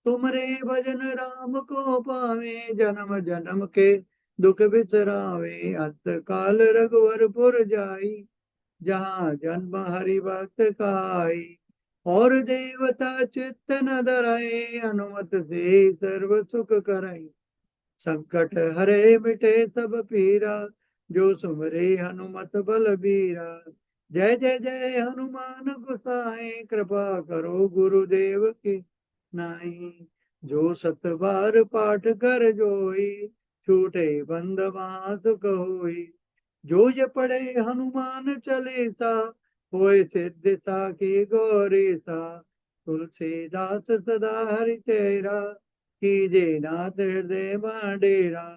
Speaker 1: तुमरे भजन राम को पावे, जन्म जन्म के दुख बिसरावे। अंत काल रघुवरपुर जाई, जहाँ जन्म हरि भक्त काई। और देवता चित्त न धराए, हनुमत से सर्व सुख कराई। संकट हरे मिटे सब पीरा, जो सुमरे हनुमत बल बीरा। जय जय जय हनुमान गोसाई, कृपा करो गुरुदेव की नाई। जो सत बार पाठ कर जोई, छूटे बंद सुख होई। जो ये पढ़े हनुमान चालीसा, होए सिद्धि साखी गौरी सा। तुलसीदास सदा हरि तेरा, कीजे नाथ हृदय डेरा।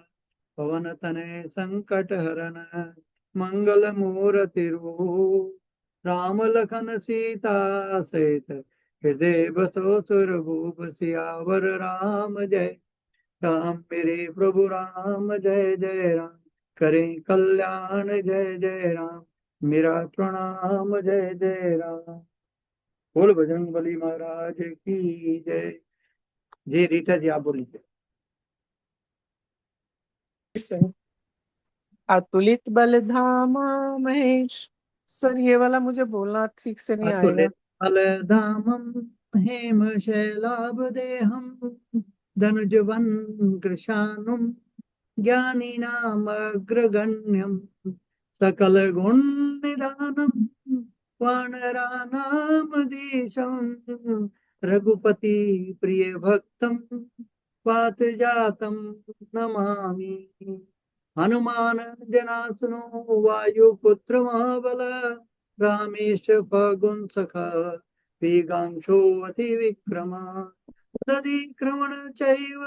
Speaker 1: पवन तनय संकट हरन, मंगल मूर्ति रूप। राम लखन सीता सहित, हृदय बसो सुरभूप। सियावर राम जय राम, मेरे प्रभु राम जय जय राम। करें कल्याण जय जय राम, मेरा प्रणाम जय जय राम। बोल बजरंग बली महाराज की जय। जी रीटा जी आप बोलिए।
Speaker 8: अतुलित बल धामा महेश। सर ये वाला मुझे बोलना ठीक से नहीं आएगा।
Speaker 1: अतुलित बलधामं हेम शैलाभदेहं, धनुजवन कृशानुं ज्ञानिनामग्रगण्यं। सकल गुण निधानं, वानराणामधीशं। रघुपति प्रिय भक्तं, वात जातं नमामि। हनुमान जनासुनो वायुपुत्र महाबल, रामेश फगुन सखा पीगांशो अति विक्रमा। तदिक्रमण चैव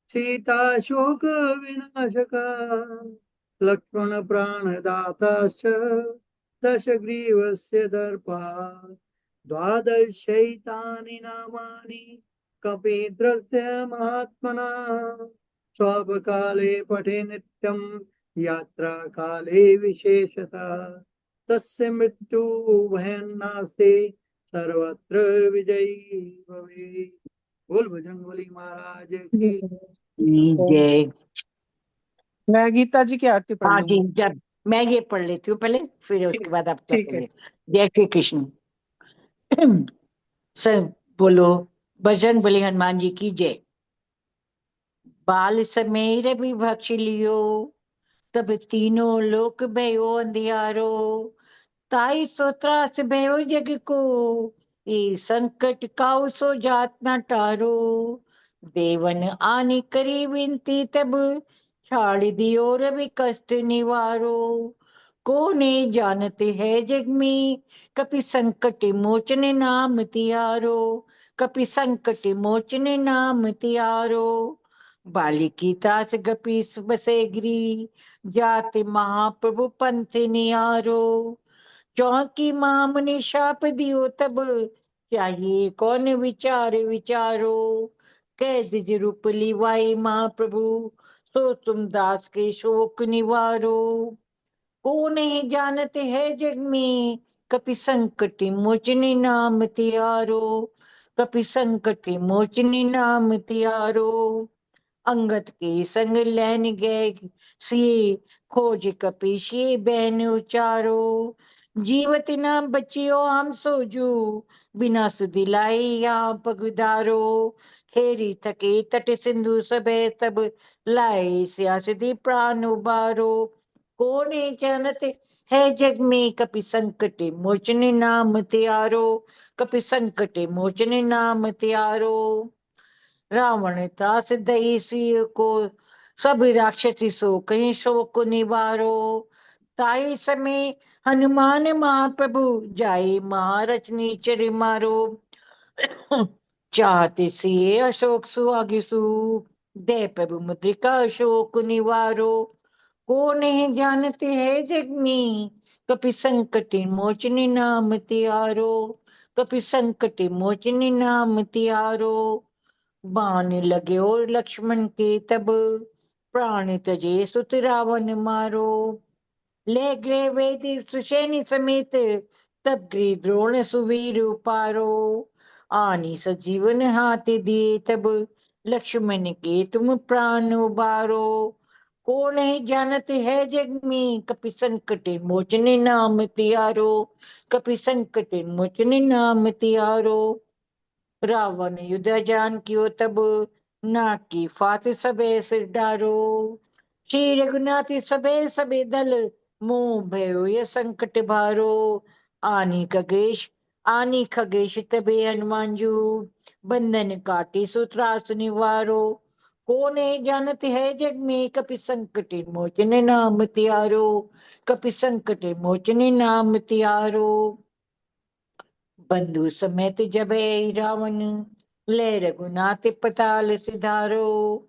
Speaker 1: सीता शोक विनाशका। लक्ष्मण प्राणदाताश्च, दशग्रीवस्य दर्पा। द्वादशैतानि नामानि कपीन्द्रस्य महात्मना। स्वापकाले पठे नित्यं, यात्रा काले विशेषतः। तस्य मृत्यु भयं नास्ति, सर्वत्र विजयी भवे। बोल बजरंगबली महाराज की
Speaker 5: जय।
Speaker 8: मैं गीता जी की आरती पढ़
Speaker 5: हाँ जी,
Speaker 8: लूंगी।
Speaker 5: जब मैं ये पढ़ लेती हूँ पहले, फिर उसके
Speaker 8: ठीक
Speaker 5: बाद आप
Speaker 8: ठीक है।
Speaker 5: पढ़ेंगे। जय श्री कृष्ण। सब बोलो, बजरंग बली हनुमान जी की जय। बाल समेर भी भक्ष लियो, तब तीनों लोक भयो अंधियारो। ताई सो त्रास भयो जग को, ये संकट काउ सो जात न टारो। देवन आनी करी विनती तब, छाड़ दियो रवि कष्ट निवारो। को ने जानते है जग में, कपि संकट मोचन नाम तिहारो। कपि संकट मोचन नाम तिहारो। बालिकी त्रास गपि बसे गिरी, जाति महाप्रभु पंथ निहारो। चौकी माम ने शाप दियो तब, चाहिए कौन विचार विचारो। कैद रूप लिवाई महाप्रभु, सो तुम दास के शोक निवारो। को नहीं जानते है जग में, कपि संकटि मोचनी नाम तिहारो, कपि संकटि मोचनी नाम तिहारो। अंगद के संग लैन गए सिए, खोज कपीशिए बहन उचारो। जीवति न बचियो हम सोजू, बिना सुदिलाई यहाँ पगुधारो। खेरी थके तट सिंधु सबे तब, लाए सियासती प्राण उबारो। कोने जानत है जग में कपि संकट मोचने नाम त्यारो, कपि संकट मोचने नाम त्यारो। रावण त्रास दई सिय को, सब राक्षसी सो कहीं शोक निवारो। ताई समय हनुमान महाप्रभु, जाए महारथ नीचर मारो। चाहते सिए अशोक सुहागिसु, दे प्रभु मुद्रिका अशोक निवारो। को नहीं जानते है जग में कपि संकट मोचनी नाम तिहारो, कपि संकट मोचनी नाम तिहारो। बाण लगे और लक्ष्मण के तब, प्राण तजे सुत रावण मारो। ले गृह वेदी सुशेनी समेत, तब गृह द्रोण सुवीर पारो। आनी सजीवन हाथ दिए तब, लक्ष्मण के तुम प्राण उबारो। को नहीं जानत है जग में कपि संकट मोचने नाम तिहारो, कपि संकट मोचने नाम तिहारो। रावण युद्ध जान कियो तब, ना की फात सबे सिर डारो। श्री रघुनाथ सबे सबे दल, मोह भयो ये संकट भारो। आनी खगेश तबे हनुमान जू, बंधन काटी सूत्रास निवारो। को नहीं जानत है जग में कपि संकट मोचने नाम तिहारो, कपि संकट मोचने नाम तिहारो। बंधु समेत जबे रावण, ले रघुनाथ पताल सिधारो।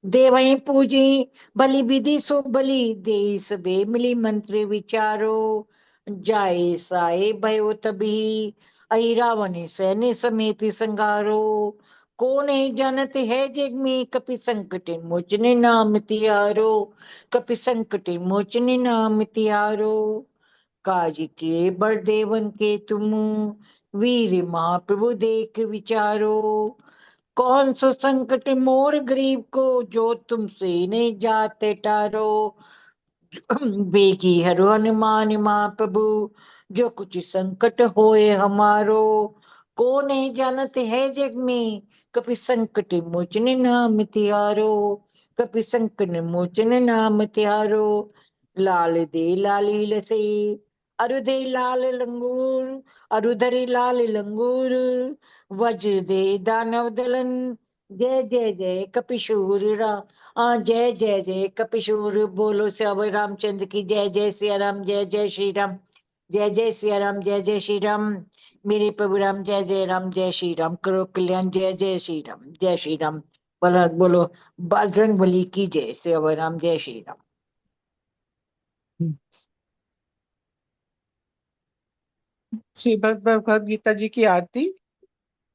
Speaker 5: देवई पूजी बलि विधि सो बलि, दे सबे मिली मंत्र विचारो। जाए साए भयो तभी, अहि रावण सैन्य समेत संगारो। को नहीं जानत है जग में कपि संकट मोचने नाम तिहारो, कपि संकट मोचने नाम तिहारो। काज किए बड़देवन के तुम, वीर महाप्रभु देख विचारो। कौन सो संकट मोर गरीब को, जो तुमसे नहीं जाते टारो। बेगी हरो हनुमान महाप्रभु, जो कुछ संकट होए हमारो। को नहीं जानत है जग में कपि संकट मोचने नाम तिहारो, कपि संकट मोचने नाम तिहारो। लाल दे लाली लसे, अरुदे लाल लंगूर, अरुधरी लाल लंगूर। वज्र दे दानव दलन, जय जय जय कपिशूर जय जय जय कपिशूर। बोलो श्याम रामचंद्र की जय, जय सिया राम, जय जय श्री राम, जय जय सिया राम, जय जय श्री राम। मेरे प्रभु राम, जय जय राम, जय श्री राम, करो कल्याण, जय जय श्री राम, जय श्री राम। बोलो बोलो बजरंग बली की जय, सिया राम, जय श्री राम।
Speaker 8: श्री भगवद गीता जी की आरती।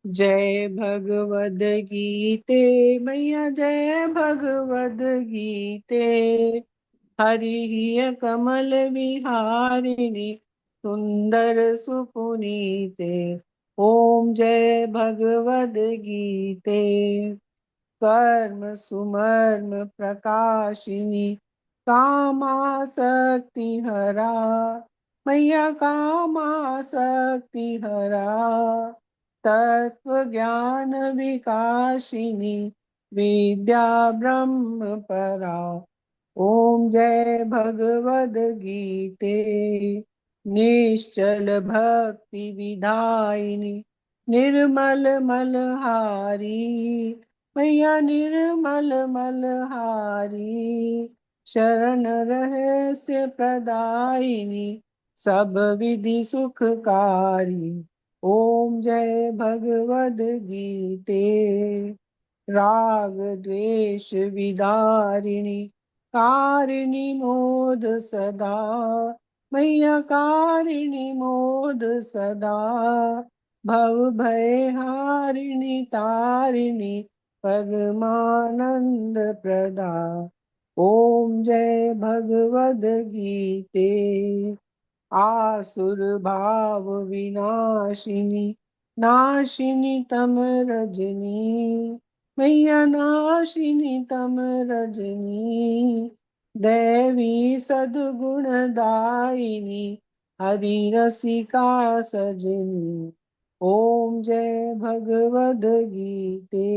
Speaker 8: जय भगवद गीते मैया, जय भगवद गीते। हरि कमल विहारिणी, सुंदर सुपुनीते। ओम जय भगवद गीते। कर्म सुमर्म प्रकाशिनी, कामासक्ति हरा। मैया कामासक्ति हरा। तत्व ज्ञान विकासिनी, विद्या ब्रह्म परा। ओम जय भगवद गीते। निश्चल भक्ति विधायिनी, निर्मल मलहारी। मैया निर्मल मलहारी। शरण रहस्य प्रदायिनी, सब विधि सुखकारी। ओम जय भगवद गीते। राग द्वेष विदारिणी, कारिणी मोद सदा। मैया कारिणी मोद सदा। भव भय हारिणी तारिणी, परमानंद प्रदा। ओम जय भगवद गीते। आसुर भाव विनाशिनी नाशिनी तम रजनी मैया नाशिनी तम रजनी देवी सद्गुण दायिनी हरि रसिका सजनी ओम जय भगवद गीते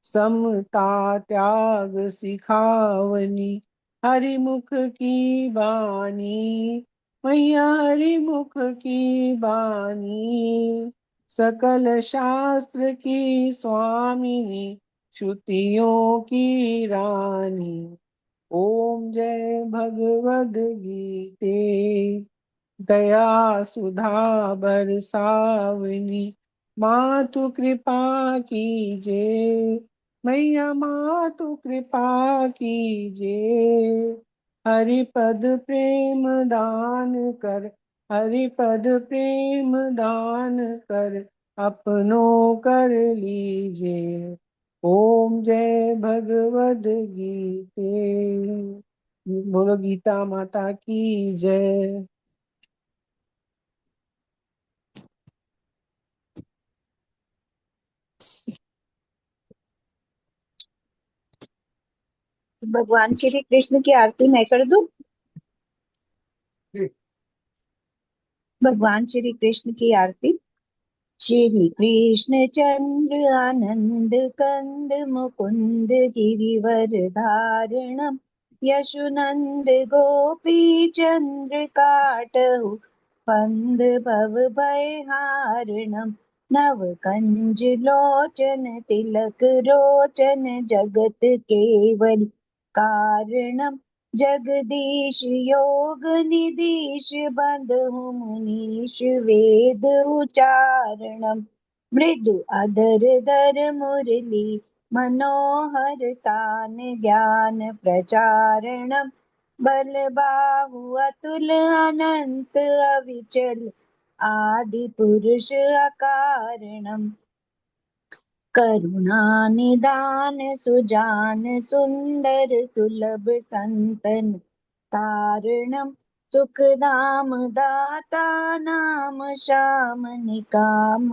Speaker 8: समता त्याग सिखावनी हरि मुख की बानी मैया हरि मुख की बानी सकल शास्त्र की स्वामिनी श्रुतियों की रानी ओम जय भगवद गीते दया सुधा बरसावनी मातु कृपा कीजे मैया मातु कृपा कीजे हरिपद प्रेम दान कर हरिपद प्रेम दान कर अपनों कर लीजे ओम जय भगवद गीते बोलो गीता माता की जय।
Speaker 9: भगवान श्री कृष्ण की आरती मैं कर दूं। भगवान श्री कृष्ण की आरती। श्री कृष्ण चंद्र आनंद कंद मुकुंद गिरिवर धारणम यशुनंद गोपी चंद्र काटहु पंद भव भयहारणम नव कंज लोचन तिलक रोचन जगत केवल कारणम जगदीश योग निधीश बंधु मुनीश वेद उचारणम मृदु अधर धर मुरली मनोहर तान ज्ञान प्रचारणम बल बाहु अतुल अनंत अविचल आदि पुरुष अकारणम करुणा निदान सुजान सुंदर सुलभ संतन तारणम सुखदाम दाता नाम श्याम निकाम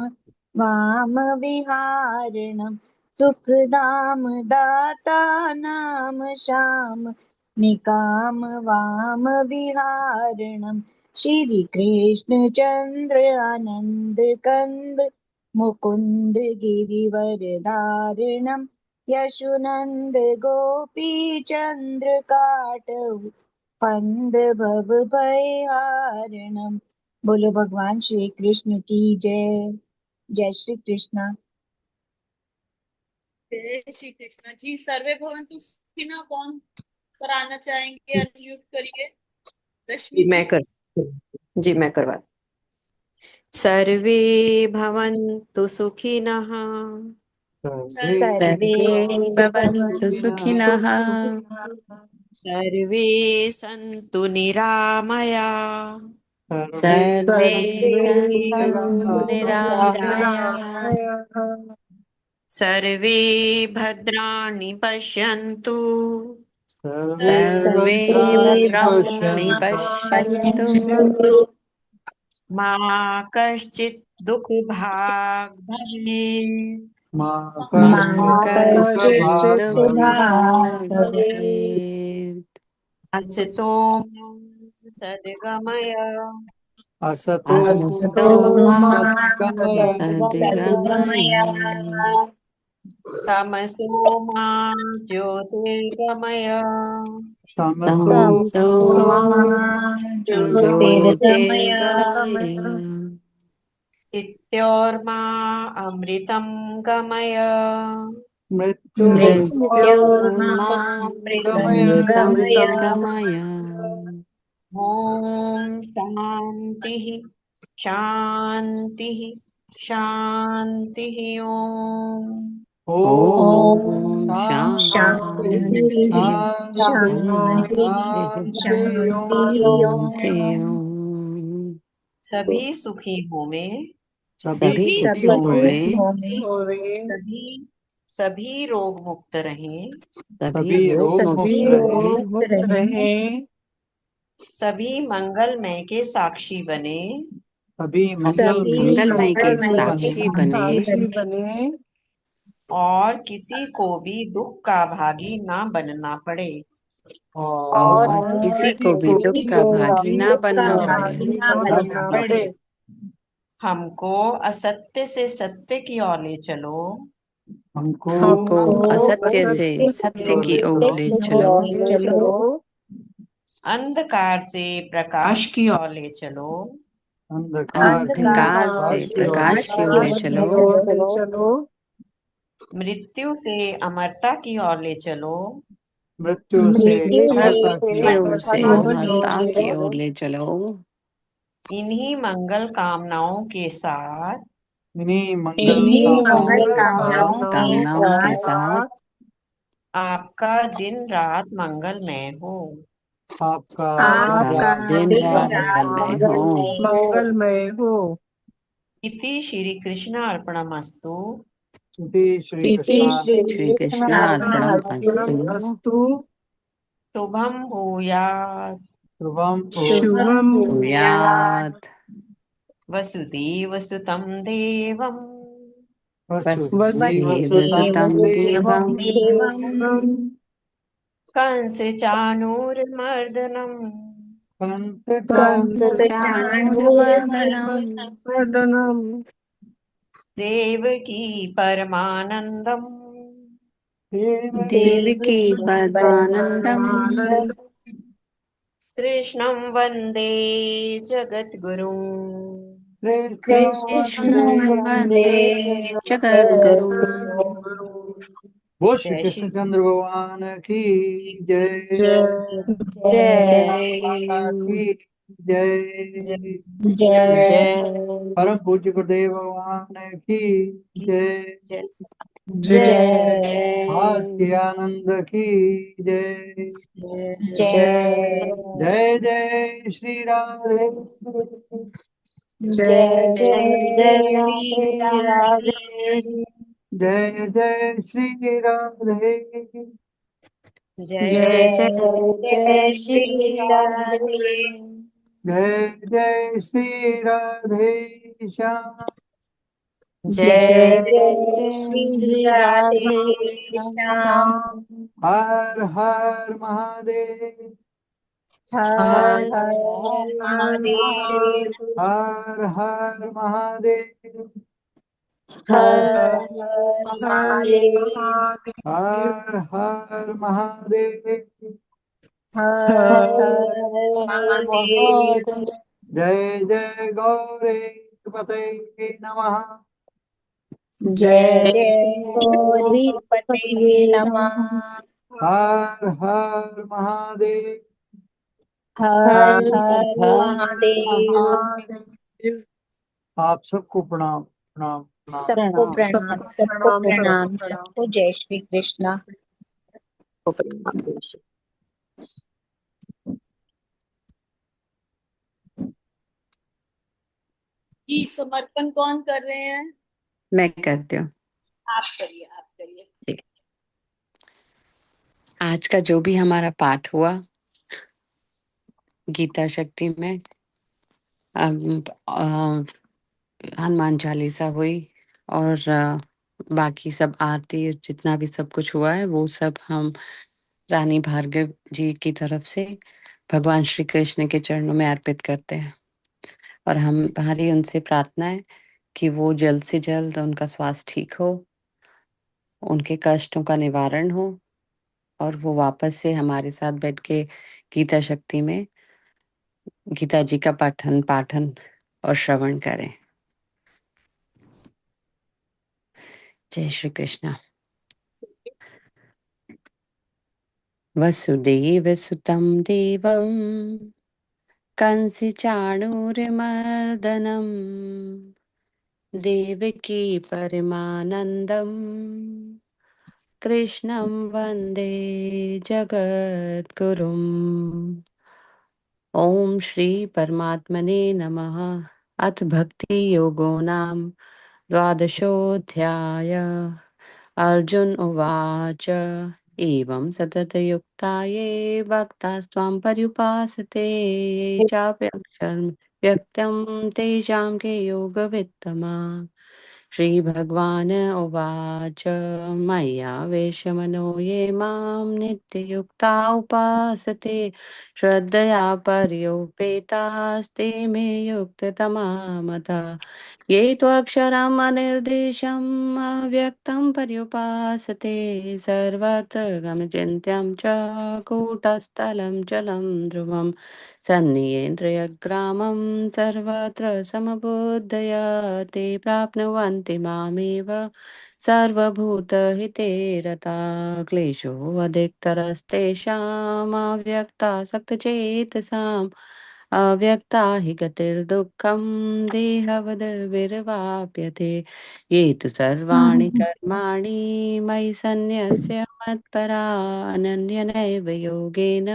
Speaker 9: वाम विहारणम सुखदाम दाता नाम श्याम निकाम वाम विहारणम श्री कृष्ण चंद्र आनंद कंद मुकुंद गिरिवर धारणम यशुनंद गोपी चंद्र काटहु पंद भव भयहारणम। बोलो भगवान श्री कृष्ण की जय। जय श्री कृष्ण।
Speaker 2: जय श्री कृष्ण जी। सर्वे भवन्तु सुखिनः कौन कराना चाहेंगे? अनम्यूट करिए। रश्मि जी।
Speaker 7: मैं करवा। सर्वे भवन्तु सुखिनः
Speaker 3: सर्वे भवन्तु सुखिनः
Speaker 7: सर्वे सन्तु निरामया
Speaker 3: सर्वे सन्तु
Speaker 8: निरामया
Speaker 3: निरामया
Speaker 7: सर्वे भद्राणि पश्यन्तु
Speaker 3: सर्वे भद्राणि पश्यन्तु
Speaker 7: मा कश्चित् दुःखभाग् भवेत्
Speaker 1: मा
Speaker 3: मा
Speaker 1: कश्चित्
Speaker 3: कश्चित्
Speaker 1: दुःखभाग्
Speaker 3: दुःखभाग् भवेत्
Speaker 7: असतो मा सद्गमय
Speaker 1: असतो
Speaker 3: अस्तु
Speaker 1: मा
Speaker 3: मा
Speaker 1: सद्गमय
Speaker 3: सद्गमय
Speaker 7: तमसो मा ज्योतिर्गमय
Speaker 1: तमसो
Speaker 3: तमसो मा
Speaker 9: ज्योतिर्गमय
Speaker 3: ज्योतिर्गमय
Speaker 7: इत्योर्मा अमृतं गमय
Speaker 3: मृत्योर्मा
Speaker 1: गमय
Speaker 3: अमृतं गमय
Speaker 7: ॐ शान्तिः शान्तिः शान्तिः
Speaker 3: ॐ
Speaker 1: शांति
Speaker 3: शान्ति
Speaker 1: शांति
Speaker 3: शान्ति शान्ति ॐ।
Speaker 7: सभी सुखी हो में
Speaker 3: सभी सुखी हों
Speaker 7: सभी रोग मुक्त रहें
Speaker 3: सभी रोग मुक्त
Speaker 1: मुक्त
Speaker 3: रहे
Speaker 8: मुक्त रहे
Speaker 7: सभी मंगलमय के साक्षी बने,
Speaker 1: सभी
Speaker 3: सभी मंगलमय के साक्षी बने,
Speaker 8: साक्षी बने,
Speaker 7: और किसी को भी दुख का भागी ना बनना पड़े।
Speaker 3: और किसी को भी दुख का भागी ना बनना पड़े।
Speaker 8: भागी ना बनना पड़े।
Speaker 7: हमको असत्य से सत्य की ओर ले चलो,
Speaker 3: हमको असत्य से सत्य की ओर ले चलो,
Speaker 7: अंधकार से प्रकाश की ओर ले चलो,
Speaker 3: अंधकार से प्रकाश की ओर ले चलो,
Speaker 7: मृत्यु से अमरता की ओर ले चलो,
Speaker 1: मृत्यु
Speaker 3: मृत्यु से अमरता की ओर ले चलो।
Speaker 7: इन्हीं मंगल कामनाओं के साथ
Speaker 1: इन्हीं
Speaker 3: कामनाओं के साथ
Speaker 7: आपका दिन रात मंगलमय हो।
Speaker 1: आपका
Speaker 3: दिन रात मंगलमय हो।
Speaker 8: मंगलमय हो।
Speaker 7: इति श्री कृष्ण अर्पणमस्तु।
Speaker 3: श्री कृष्णार्पणमस्तु।
Speaker 8: अस्तु।
Speaker 7: शुभम भूयात्
Speaker 8: शुभम
Speaker 3: भूयात्
Speaker 7: वसुदेव सुतं देवं
Speaker 3: वसुदेव सुतं देवं
Speaker 7: कंस चाणूरमर्दनम्
Speaker 3: कंसचाणूरमर्दनम्
Speaker 7: देवकी परमानन्दम्
Speaker 3: देवकी परमानन्दम्
Speaker 7: कृष्णं वन्दे जगद्गुरुम्।
Speaker 3: कृष्णं वन्दे जगद्गुरुम्।
Speaker 1: बोल श्री
Speaker 7: जय श्री
Speaker 1: कृष्णचंद्र भगवान की जय।
Speaker 3: जय
Speaker 1: माता की जय।
Speaker 3: जय
Speaker 1: परम पूज्य गुरुदेव भगवान की जय।
Speaker 7: जय
Speaker 3: जय
Speaker 1: आस्ति आनंद की जय।
Speaker 7: जय
Speaker 1: जय जय श्री राधे।
Speaker 8: जय
Speaker 3: जय राधे
Speaker 1: जय जय श्री राधे।
Speaker 7: जय
Speaker 3: जय श्री राधे।
Speaker 1: जय जय श्री राधे श्याम।
Speaker 7: जय
Speaker 3: श्री राधे श्याम।
Speaker 1: हर हर महादेव।
Speaker 3: हर हर महादेव।
Speaker 1: हर हर महादेव।
Speaker 3: हर हर महादेव।
Speaker 1: हर हर महादेव।
Speaker 3: हर हर महादेव।
Speaker 1: जय जय गौरी पते नमः।
Speaker 9: जय गौरी पते नमः।
Speaker 1: हर हर महादेव।
Speaker 9: हर
Speaker 3: हर
Speaker 9: हर
Speaker 3: हर
Speaker 9: महादेव।
Speaker 1: आप सबको प्रणाम प्रणाम प्रणाम।
Speaker 9: सबको प्रणाम, सबको प्रणाम, सबको जय श्री कृष्णा।
Speaker 2: जी समर्पण कौन कर रहे हैं?
Speaker 3: मैं करती हूँ।
Speaker 2: आप करिए, आप करिए।
Speaker 3: आज का जो भी हमारा पाठ हुआ गीता शक्ति में, हनुमान चालीसा हुई और बाकी सब आरती जितना भी सब कुछ हुआ है वो सब हम रानी भार्गव जी की तरफ से भगवान श्री कृष्ण के चरणों में अर्पित करते हैं। और हमारी उनसे प्रार्थना है कि वो जल्द से जल्द उनका स्वास्थ्य ठीक हो, उनके कष्टों का निवारण हो और वो वापस से हमारे साथ बैठ के गीता शक्ति में गीता जी का पाठन पाठन और श्रवण करें। जय श्री कृष्ण। वसुदेव सुतं देवं कंस चाणूरमर्दनम् देवकी परमानन्दम् कृष्णं वन्दे जगद्गुरुम्। ॐ श्री परमात्मने नमः। अथ भक्ति योगो नाम द्वादशोऽध्याय। अर्जुन उवाच एवं सततयुक्ता ये भक्तास्त्वां पर्युपासते ये चाप्यक्षरं व्यक्तं तेषां के योगवित्तमा। श्रीभगवान् उवाच मय्यावेशमनो ये मां नित्ययुक्ता उपासते श्रद्धया पर्युपेतास्ते मे युक्ततमा मता। ये त्वक्षरम् अनिर्देशम् अव्यक्तं पर्युपासते सर्वत्र गमचिन्त्यं च कूटस्थलं चलं ध्रुवं सन्नियेन्द्रियग्रामं सर्वत्र समबुद्धया ते प्राप्नुवन्ति मामेव सर्वभूतहिते रता क्लेशोऽधिकतरस्तेषाम् अव्यक्तासक्तचेतसाम् अव्यक्ता हि गतिर्दुःखं देहवद्भिर्वाप्यते ये तु सर्वाणि कर्माणि मयि सन्न्यस्य मत्परा अनन्यनैव योगेन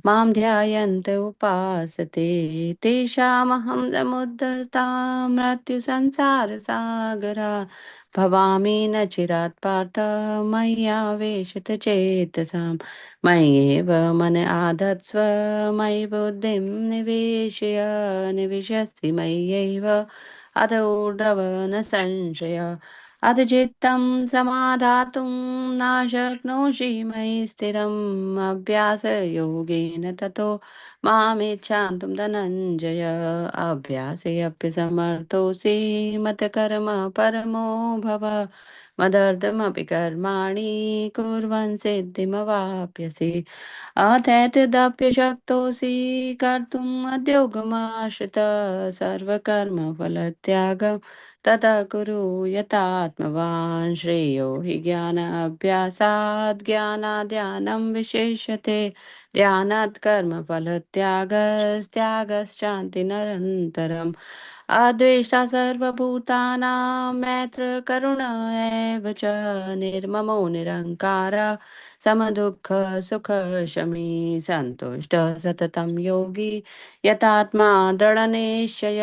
Speaker 3: मां ध्यायन्त उपासते तेषामहं समुद्धर्ता मृत्युसंसारसागरा भवामि न चिरात् पार्थ मय्यावेशित चेतसाम् मय्येव मन आधत्स्व मयि बुद्धिं निवेशय निविशस्ति मय्यैव अथ ऊर्ध्व न संशय अथ चित्तं समाधातुं न शक्नोषि मयि स्थिरम् अभ्यासयोगेन ततो मामिच्छान्तुं धनञ्जय अभ्यासेऽप्यसमर्थोऽसि मतकर्म परमो भव मदर्थमपि कर्माणि कुर्वन् सिद्धिमवाप्यसि अथैतदप्यशक्तोऽसि कर्तुम् उद्योगमाश्रित सर्वकर्मफलत्यागं तथा कुरु यतात्मवान् श्रेयो हि ज्ञानाभ्यासात् ज्ञानाद् विशेष्यते ध्यानात् कर्मफलत्यागस्त्यागश्चान्तिरनन्तरम् अद्वेष्टा सर्वभूतानां मैत्र करुण एव च निर्ममो निरङ्कार समदुःख सुख शमी सन्तुष्ट सततं योगी यतात्मा दृढनिश्चय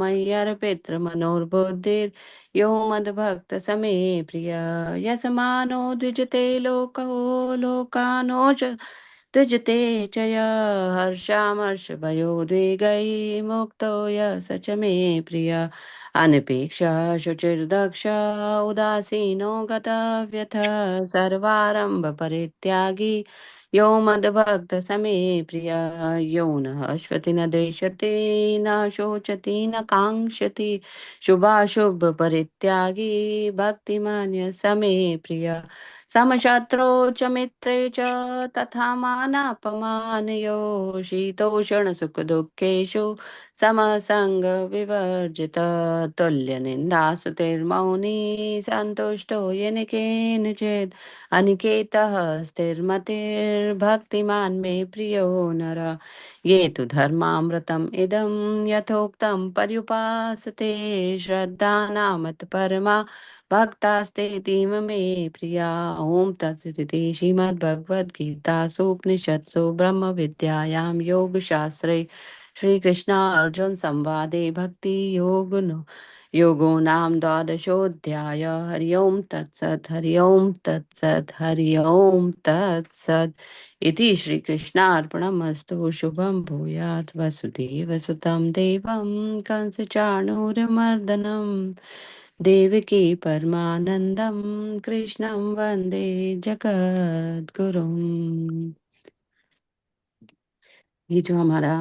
Speaker 3: मय्यर्पितृमनोर्बुद्धिर् यो मद्भक्त समे प्रिय यस्मानो द्विजते लोको लोकानो च तुजते च य हर्षामर्षभयोद्वेगैः मुक्तो य स च मे प्रिय अनपेक्ष शुचिर्दक्ष उदासीनो गतव्यथ सर्वारम्भ परित्यागी यो मद्भक्त समे प्रिय यो न हश्वति न देशते न शोचति न काङ्क्षति शुभाशुभ परित्यागी भक्तिमान्य समे प्रिय समशत्रौ च मित्रे च तथा मानापमानयो शीतोषणसुखदुःखेषु समसङ्गविवर्जित तुल्यनिन्दास्तुतिर्मौनी सन्तुष्टो येन केनचित् अनिकेतः स्थिर्मतिर्भक्तिमान् मे प्रियो नर ये तु धर्मामृतम् इदं यथोक्तं पर्युपासते श्रद्धानामत्परमा भक्तास्तेतीव मे प्रिया ॐ तत्सदिति श्रीमद्भगवद्गीतासूपनिषत्सु ब्रह्मविद्यायां योगशास्त्रे श्रीकृष्ण अर्जुन संवादे भक्ति योगो नाम द्वादशोऽध्याय हरि ओम तत्सत् हरि ओम तत्सत् हरि ओम तत्सत् इति श्रीकृष्णार्पणमस्तु शुभं भूयात् वसुदेवसुतं देवं कंसचाणूरमर्दनम् देवकी परमानंदम कृष्णं वंदे जगद्गुरुम्। ये जो हमारा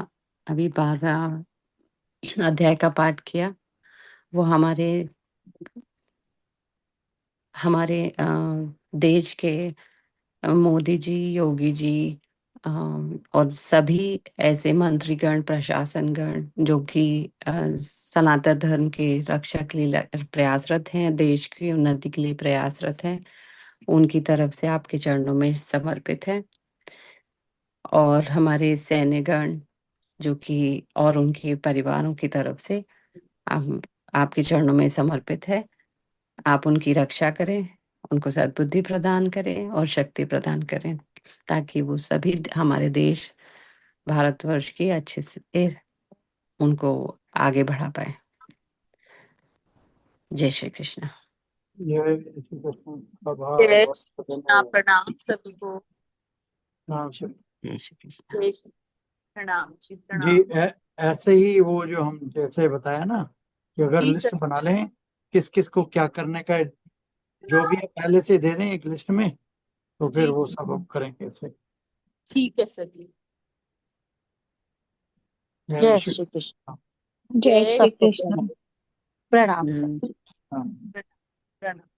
Speaker 3: अभी 12वां अध्याय का पाठ किया वो हमारे हमारे देश के मोदी जी योगी जी और सभी ऐसे मंत्रीगण प्रशासनगण जो कि सनातन धर्म के रक्षा के लिए प्रयासरत हैं देश की उन्नति के लिए प्रयासरत हैं उनकी तरफ से आपके चरणों में समर्पित है और हमारे सैन्यगण जो कि और उनके परिवारों की तरफ से आपके चरणों में समर्पित है आप उनकी रक्षा करें उनको सद्बुद्धि प्रदान करें और शक्ति प्रदान करें ताकि वो सभी हमारे देश भारतवर्ष की अच्छे से उनको आगे बढ़ा पाए। जय श्री कृष्ण।
Speaker 1: जय श्री कृष्ण का
Speaker 2: जय
Speaker 1: भाव
Speaker 2: श्री कृष्णा। प्रणाम सभी को।
Speaker 1: नाम से
Speaker 3: जय श्री कृष्ण।
Speaker 2: जय श्री प्रणाम जी,
Speaker 1: जी।
Speaker 2: प्रणाम।
Speaker 1: ऐसे ही वो जो हम जैसे बताया ना कि अगर
Speaker 2: जी
Speaker 1: लिस्ट
Speaker 2: सर।
Speaker 1: बना लें किस किस को क्या करने का है, जो भी है पहले से दे दें एक लिस्ट में, तो फिर
Speaker 2: जी
Speaker 1: वो सब हम करेंगे ऐसे।
Speaker 2: ठीक है सर जी।
Speaker 1: जय
Speaker 4: जय
Speaker 1: श्री
Speaker 4: श्री कृष्ण।
Speaker 9: जय
Speaker 2: जय
Speaker 9: श्री
Speaker 4: सबको
Speaker 9: कृष्ण।
Speaker 4: प्रणाम सर।
Speaker 1: कृष्ण।
Speaker 2: प्रणाम।